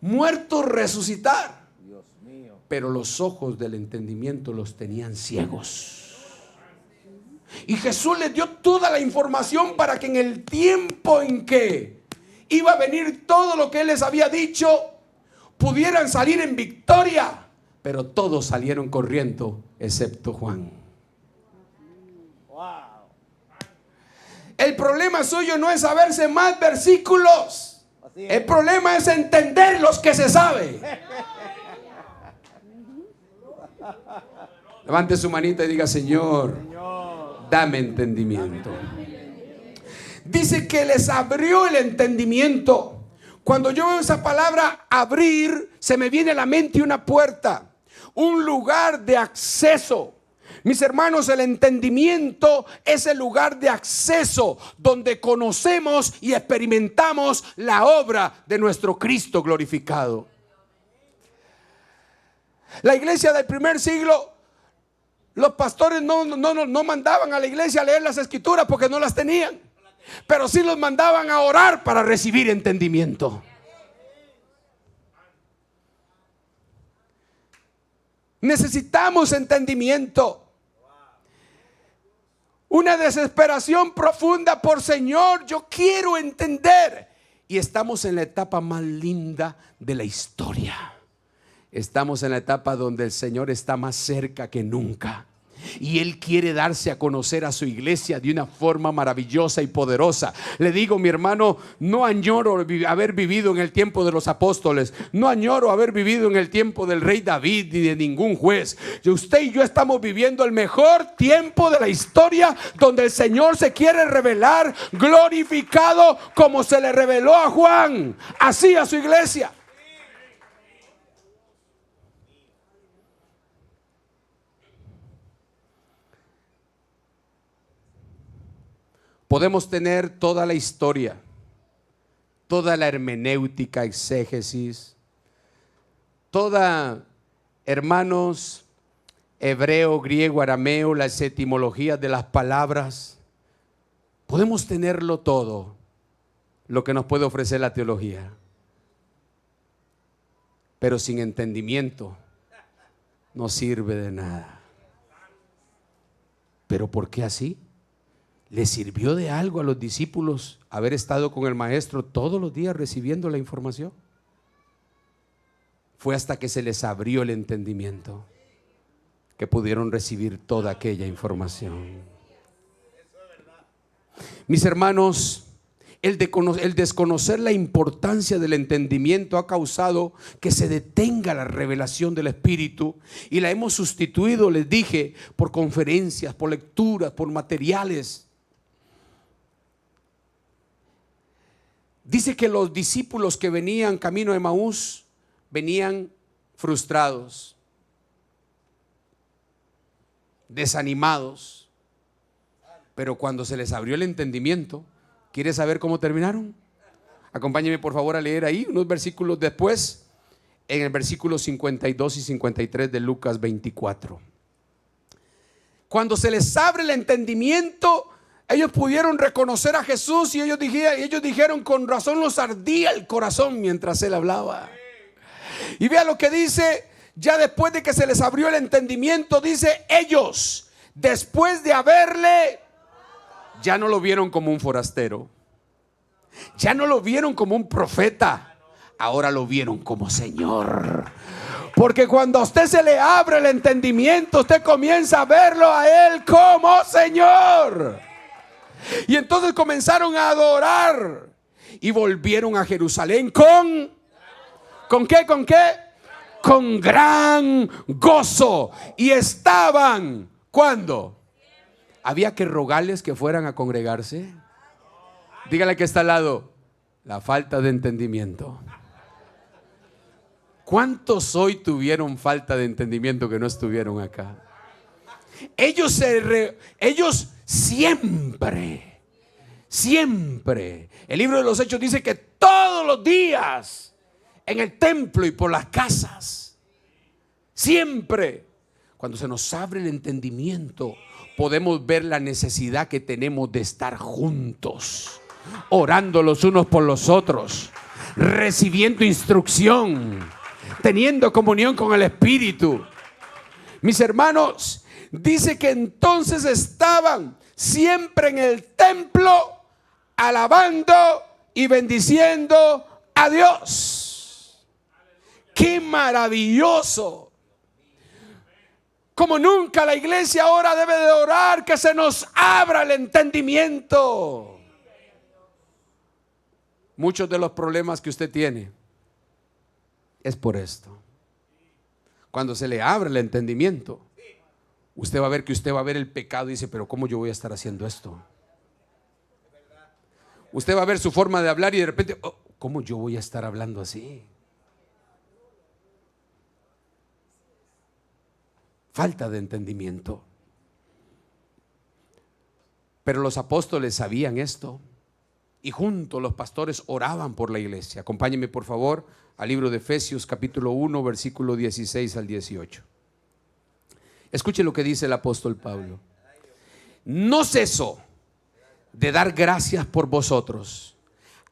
muertos resucitar, pero los ojos del entendimiento los tenían ciegos. Y Jesús les dio toda la información para que en el tiempo en que iba a venir todo lo que Él les había dicho, pudieran salir en victoria. Pero todos salieron corriendo, excepto Juan. El problema suyo no es saberse más versículos. El problema es entender los que se sabe. Levante su manita y diga: Señor, dame entendimiento. Dice que les abrió el entendimiento. Cuando yo veo esa palabra abrir, se me viene a la mente una puerta, un lugar de acceso. Mis hermanos, el entendimiento es el lugar de acceso donde conocemos y experimentamos la obra de nuestro Cristo glorificado. La iglesia del primer siglo, los pastores no mandaban a la iglesia a leer las Escrituras porque no las tenían, pero sí los mandaban a orar para recibir entendimiento. Necesitamos entendimiento. Una desesperación profunda por: Señor, yo quiero entender. Y estamos en la etapa más linda de la historia. Estamos en la etapa donde el Señor está más cerca que nunca. Y Él quiere darse a conocer a su iglesia de una forma maravillosa y poderosa. Le digo, mi hermano, no añoro haber vivido en el tiempo de los apóstoles. No añoro haber vivido en el tiempo del rey David ni de ningún juez. Usted y yo estamos viviendo el mejor tiempo de la historia, donde el Señor se quiere revelar glorificado como se le reveló a Juan, así a su iglesia. Podemos tener toda la historia, toda la hermenéutica, exégesis, toda, hermanos, hebreo, griego, arameo, las etimologías de las palabras. Podemos tenerlo todo, lo que nos puede ofrecer la teología. Pero sin entendimiento no sirve de nada. ¿Pero por qué así? ¿Les sirvió de algo a los discípulos haber estado con el maestro todos los días recibiendo la información? Fue hasta que se les abrió el entendimiento que pudieron recibir toda aquella información. Mis hermanos, el desconocer la importancia del entendimiento ha causado que se detenga la revelación del Espíritu, y la hemos sustituido, les dije, por conferencias, por lecturas, por materiales. Dice que los discípulos que venían camino de Emaús venían frustrados, desanimados, pero cuando se les abrió el entendimiento, ¿quiere saber cómo terminaron? Acompáñeme por favor a leer ahí unos versículos después. en el versículo 52 y 53 de Lucas 24. Cuando se les abre el entendimiento, ellos pudieron reconocer a Jesús y ellos dijeron, con razón nos ardía el corazón mientras Él hablaba. Y vea lo que dice, ya después de que se les abrió el entendimiento, dice, ellos, después de haberle, ya no lo vieron como un forastero, ya no lo vieron como un profeta, ahora lo vieron como Señor. Porque cuando a usted se le abre el entendimiento, usted comienza a verlo a Él como Señor. Y entonces comenzaron a adorar y volvieron a Jerusalén ¿con qué? ¿Con qué? Con gran gozo. Y estaban, ¿cuándo? Había que rogarles que fueran a congregarse. Dígale que está al lado, la falta de entendimiento. ¿Cuántos hoy tuvieron falta de entendimiento que no estuvieron acá? Ellos siempre, el libro de los Hechos dice que todos los días en el templo y por las casas, siempre, cuando se nos abre el entendimiento, podemos ver la necesidad que tenemos de estar juntos, orando los unos por los otros, recibiendo instrucción, teniendo comunión con el Espíritu. Mis hermanos, dice que entonces estaban siempre en el templo, alabando y bendiciendo a Dios. ¡Qué maravilloso! Como nunca la iglesia ahora debe de orar que se nos abra el entendimiento. Muchos de los problemas que usted tiene es por esto. Cuando se le abre el entendimiento, usted va a ver el pecado y dice, pero ¿cómo yo voy a estar haciendo esto? Usted va a ver su forma de hablar y de repente, ¿cómo yo voy a estar hablando así? Falta de entendimiento. Pero los apóstoles sabían esto y juntos los pastores oraban por la iglesia. Acompáñenme por favor al libro de Efesios capítulo 1 versículo 16 al 18. Escuche lo que dice el apóstol Pablo. No ceso de dar gracias por vosotros,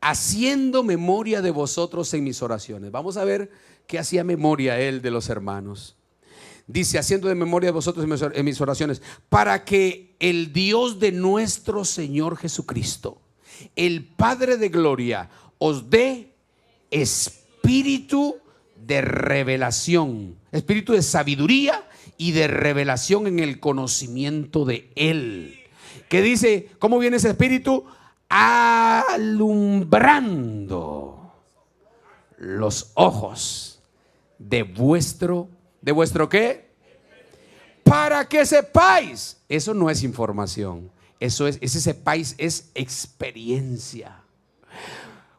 haciendo memoria de vosotros en mis oraciones. Vamos a ver qué hacía memoria él de los hermanos. Dice, haciendo de memoria de vosotros en mis oraciones, para que el Dios de nuestro Señor Jesucristo, el Padre de gloria, os dé espíritu de revelación, espíritu de sabiduría y de revelación en el conocimiento de Él. ¿Qué dice? ¿Cómo viene ese espíritu? Alumbrando los ojos de vuestro ¿qué? Para que sepáis. Eso no es información. Ese sepáis es experiencia.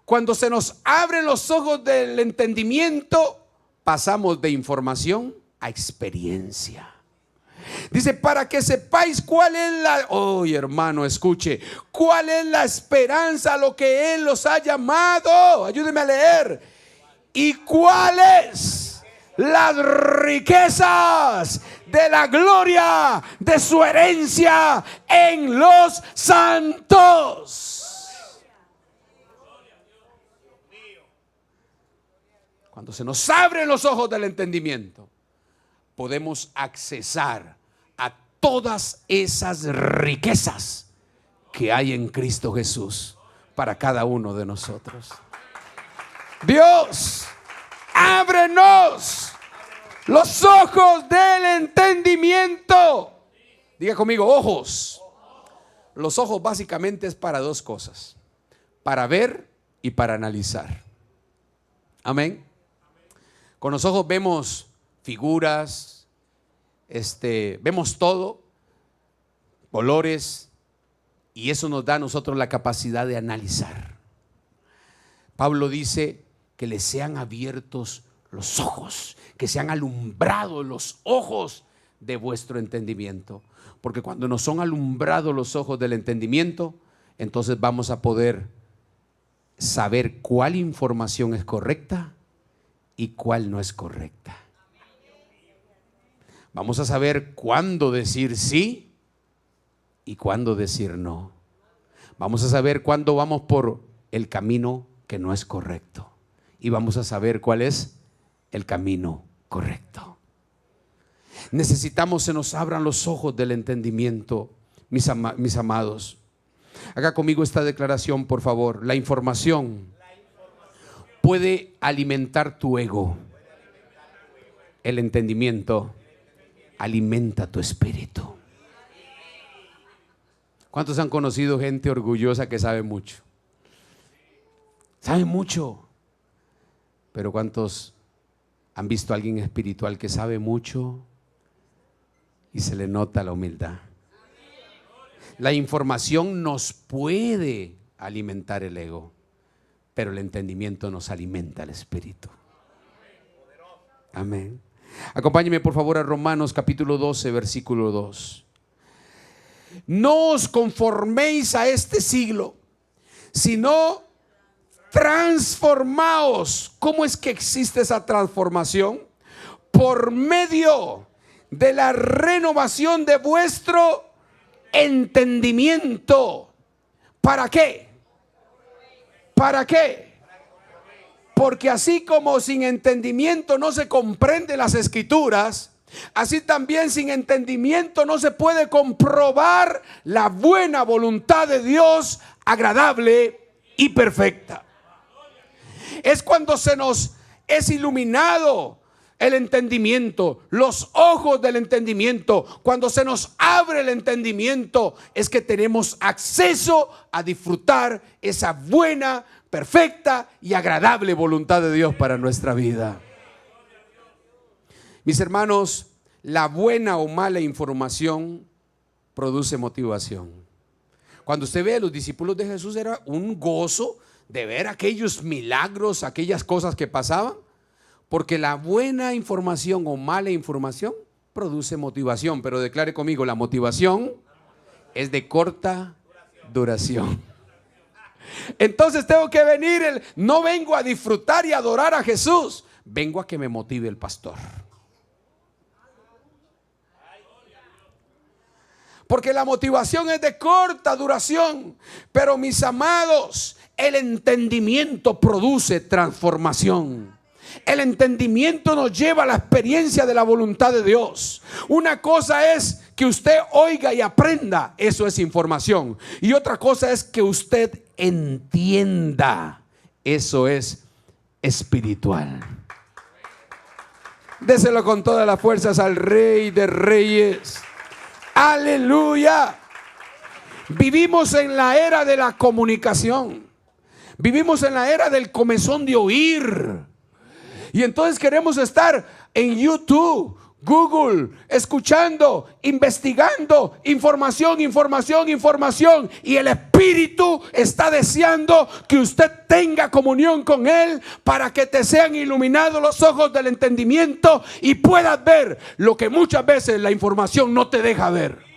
Cuando se nos abren los ojos del entendimiento, pasamos de información a experiencia. Dice, para que sepáis cuál es hermano, escuche, cuál es la esperanza a lo que Él los ha llamado. Ayúdeme a leer. Y cuáles las riquezas de la gloria de su herencia en los santos. Cuando se nos abren los ojos del entendimiento, podemos accesar a todas esas riquezas que hay en Cristo Jesús para cada uno de nosotros. Dios, ábrenos los ojos del entendimiento. Diga conmigo, ojos. Los ojos básicamente es para dos cosas: para ver y para analizar. Amén. Con los ojos vemos figuras, vemos todo, colores, y eso nos da a nosotros la capacidad de analizar. Pablo dice que les sean abiertos los ojos, que sean alumbrados los ojos de vuestro entendimiento. Porque cuando nos son alumbrados los ojos del entendimiento, entonces vamos a poder saber cuál información es correcta y cuál no es correcta. Vamos a saber cuándo decir sí y cuándo decir no. Vamos a saber cuándo vamos por el camino que no es correcto. Y vamos a saber cuál es el camino correcto. Necesitamos se nos abran los ojos del entendimiento, mis amados. Haga conmigo esta declaración, por favor. La información puede alimentar tu ego. El entendimiento alimenta tu espíritu. ¿Cuántos han conocido gente orgullosa que sabe mucho? Sabe mucho. Pero ¿cuántos han visto a alguien espiritual que sabe mucho y se le nota la humildad? La información nos puede alimentar el ego, pero el entendimiento nos alimenta el espíritu. Amén. Acompáñeme por favor a Romanos capítulo 12, versículo 2. No os conforméis a este siglo, sino transformaos. ¿Cómo es que existe esa transformación? Por medio de la renovación de vuestro entendimiento. ¿Para qué? ¿Para qué? Porque así como sin entendimiento no se comprenden las escrituras, así también sin entendimiento no se puede comprobar la buena voluntad de Dios, agradable y perfecta. Es cuando se nos es iluminado el entendimiento, los ojos del entendimiento, cuando se nos abre el entendimiento, es que tenemos acceso a disfrutar esa buena, perfecta y agradable voluntad de Dios para nuestra vida. Mis hermanos, la buena o mala información produce motivación. Cuando usted ve a los discípulos de Jesús, era un gozo de ver aquellos milagros, aquellas cosas que pasaban, porque la buena información o mala información produce motivación. Pero declare conmigo, la motivación es de corta duración. Entonces tengo que venir, no vengo a disfrutar y adorar a Jesús, vengo a que me motive el pastor. Porque la motivación es de corta duración. Pero mis amados, el entendimiento produce transformación. El entendimiento nos lleva a la experiencia de la voluntad de Dios. Una cosa es que usted oiga y aprenda, eso es información. Y otra cosa es que usted entienda, eso es espiritual. Déselo con todas las fuerzas al Rey de Reyes. Aleluya. Vivimos en la era de la comunicación. Vivimos en la era del comezón de oír. Y entonces queremos estar en YouTube, Google, escuchando, investigando, información. Y el Espíritu está deseando que usted tenga comunión con Él para que te sean iluminados los ojos del entendimiento y puedas ver lo que muchas veces la información no te deja ver.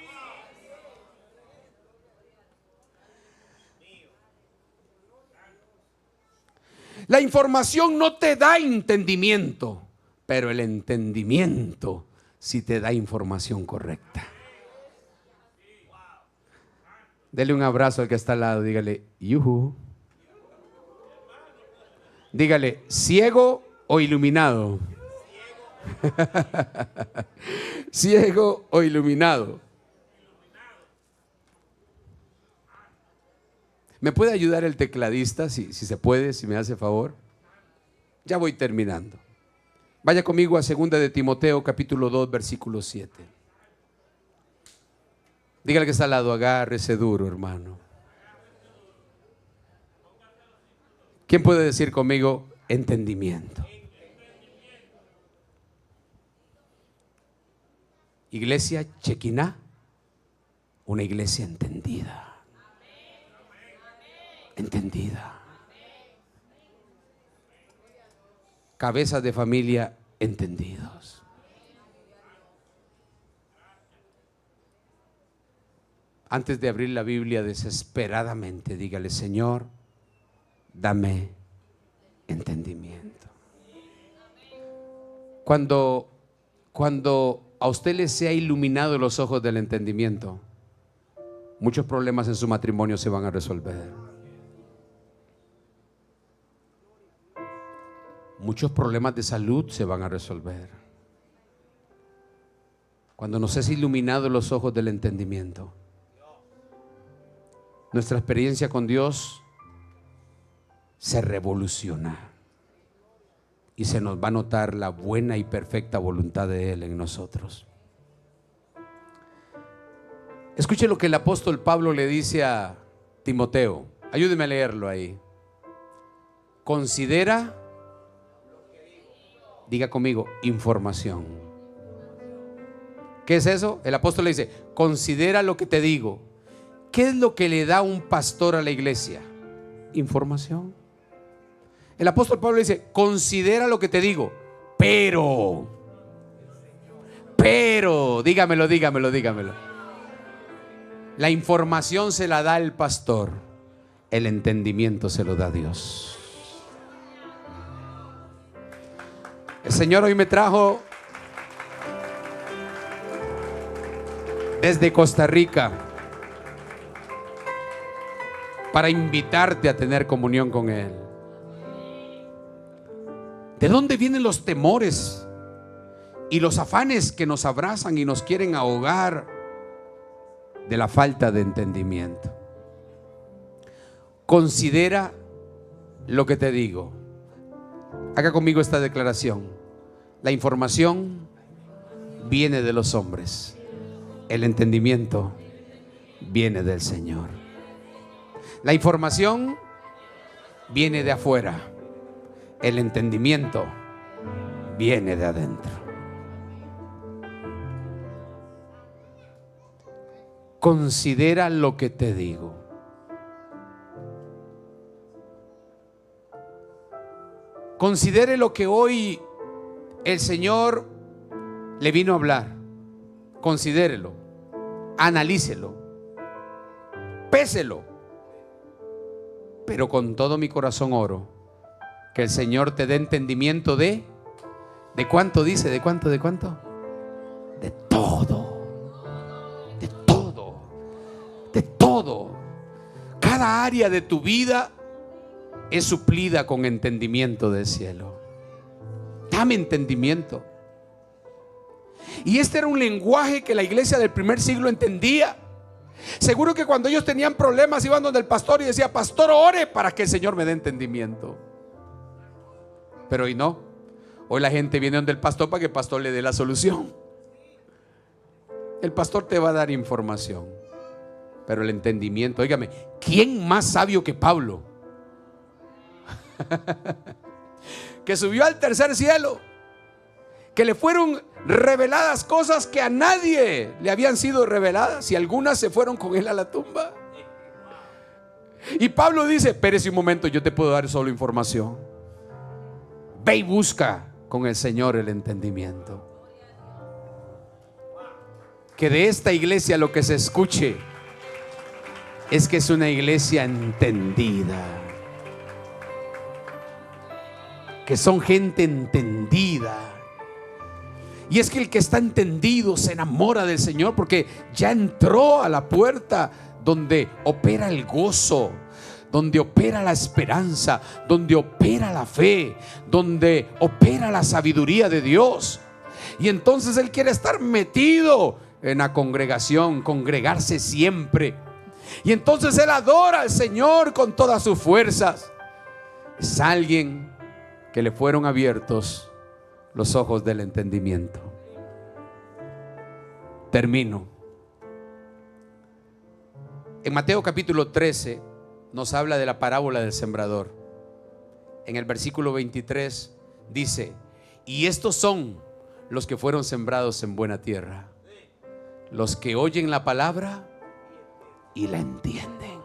La información no te da entendimiento, pero el entendimiento sí te da información correcta. Dele un abrazo al que está al lado, dígale, yuhu. Dígale, ciego o iluminado. Ciego o iluminado. ¿Me puede ayudar el tecladista, si se puede, si me hace favor? Ya voy terminando. Vaya conmigo a 2 de Timoteo, capítulo 2, versículo 7. Dígale que está al lado, agárrese duro, hermano. ¿Quién puede decir conmigo entendimiento? Iglesia Chequiná, una iglesia entendida. Entendida. Cabezas de familia entendidos. Antes de abrir la Biblia desesperadamente, dígale, Señor, dame entendimiento. Cuando a usted le sea iluminado los ojos del entendimiento, muchos problemas en su matrimonio se van a resolver. Muchos problemas de salud se van a resolver. Cuando nos es iluminado los ojos del entendimiento, nuestra experiencia con Dios se revoluciona y se nos va a notar la buena y perfecta voluntad de Él en nosotros. Escuche lo que el apóstol Pablo le dice a Timoteo. Ayúdeme a leerlo ahí. Considera, diga conmigo, información. ¿Qué es eso? El apóstol le dice, considera lo que te digo. ¿Qué es lo que le da un pastor a la iglesia? Información. El apóstol Pablo dice, considera lo que te digo, pero, dígamelo. La información se la da el pastor, el entendimiento se lo da Dios. El Señor hoy me trajo desde Costa Rica para invitarte a tener comunión con Él. ¿De dónde vienen los temores y los afanes que nos abrazan y nos quieren ahogar? De la falta de entendimiento. Considera lo que te digo. Haga conmigo esta declaración. La información viene de los hombres. El entendimiento viene del Señor. La información viene de afuera. El entendimiento viene de adentro. Considera lo que te digo. Considere lo que hoy el Señor le vino a hablar. Considérelo, analícelo, péselo. Pero con todo mi corazón oro que el Señor te dé entendimiento ¿de cuánto dice? ¿De cuánto? De todo. De todo. Cada área de tu vida es suplida con entendimiento del cielo. Dame entendimiento. Y este era un lenguaje que la iglesia del primer siglo entendía. Seguro que cuando ellos tenían problemas iban donde el pastor y decía: pastor, ore para que el Señor me dé entendimiento. Pero hoy no. Hoy la gente viene donde el pastor para que el pastor le dé la solución. El pastor te va a dar información, pero el entendimiento, óigame, ¿quién más sabio que Pablo? Que subió al tercer cielo, que le fueron reveladas cosas que a nadie le habían sido reveladas, y algunas se fueron con él a la tumba. Y Pablo dice: espérese un momento, yo te puedo dar solo información. Ve y busca con el Señor el entendimiento. Que de esta iglesia lo que se escuche es que es una iglesia entendida, que son gente entendida. Y es que el que está entendido se enamora del Señor, porque ya entró a la puerta donde opera el gozo, donde opera la esperanza, donde opera la fe, donde opera la sabiduría de Dios. Y entonces él quiere estar metido en la congregación, congregarse siempre. Y entonces él adora al Señor con todas sus fuerzas. Es alguien que le fueron abiertos los ojos del entendimiento. Termino. En Mateo capítulo 13 nos habla de la parábola del sembrador. En el versículo 23 dice: y estos son los que fueron sembrados en buena tierra, los que oyen la palabra y la entienden.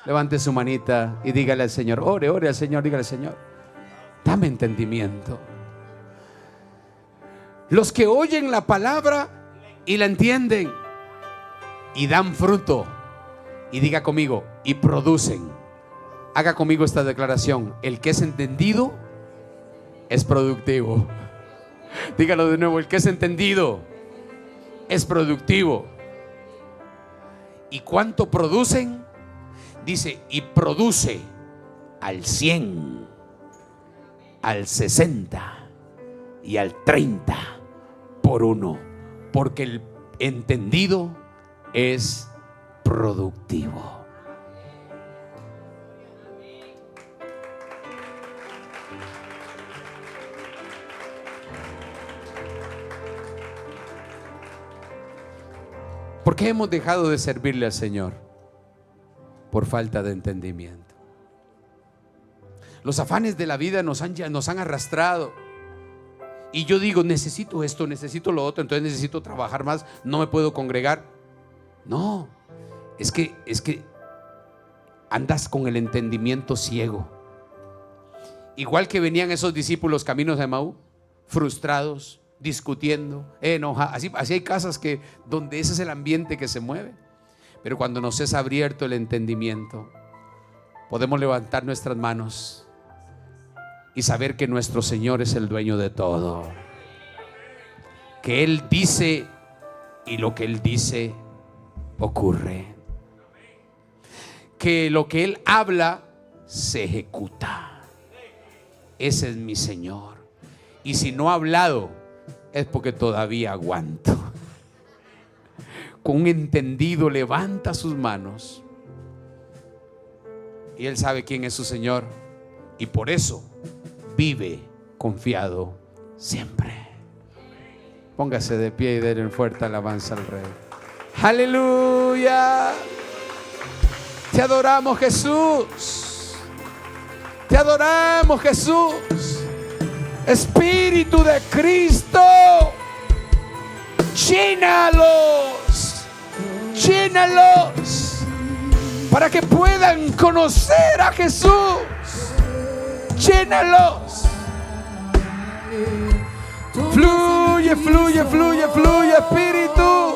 Levante su manita y dígale al Señor, ore al Señor, dígale al Señor: dame entendimiento. Los que oyen la palabra y la entienden y dan fruto. Y diga conmigo: y producen. Haga conmigo esta declaración: el que es entendido es productivo. Dígalo de nuevo, el que es entendido es productivo. ¿Y cuánto producen? Dice, y produce al 100, al 60 y al 30 por uno, porque el entendido es productivo. ¿Por qué hemos dejado de servirle al Señor? Por falta de entendimiento. Los afanes de la vida nos han arrastrado. Y yo digo, necesito esto, necesito lo otro, entonces necesito trabajar más, no me puedo congregar. No, es que andas con el entendimiento ciego. Igual que venían esos discípulos caminos de Emaús, frustrados, discutiendo, enojados. Así hay casas donde ese es el ambiente que se mueve. Pero cuando nos es abierto el entendimiento, podemos levantar nuestras manos y saber que nuestro Señor es el dueño de todo, que Él dice y lo que Él dice ocurre, que lo que Él habla se ejecuta. Ese es mi Señor. Y si no ha hablado, es porque todavía aguanto. Con un entendido levanta sus manos y Él sabe quién es su Señor, y por eso vive confiado siempre. Póngase de pie y denle fuerte alabanza al Rey. Aleluya. Te adoramos, Jesús. Te adoramos, Jesús. Espíritu de Cristo, llénalos, llénalos, para que puedan conocer a Jesús. Llénalos. Fluye, fluye, fluye, fluye, Espíritu.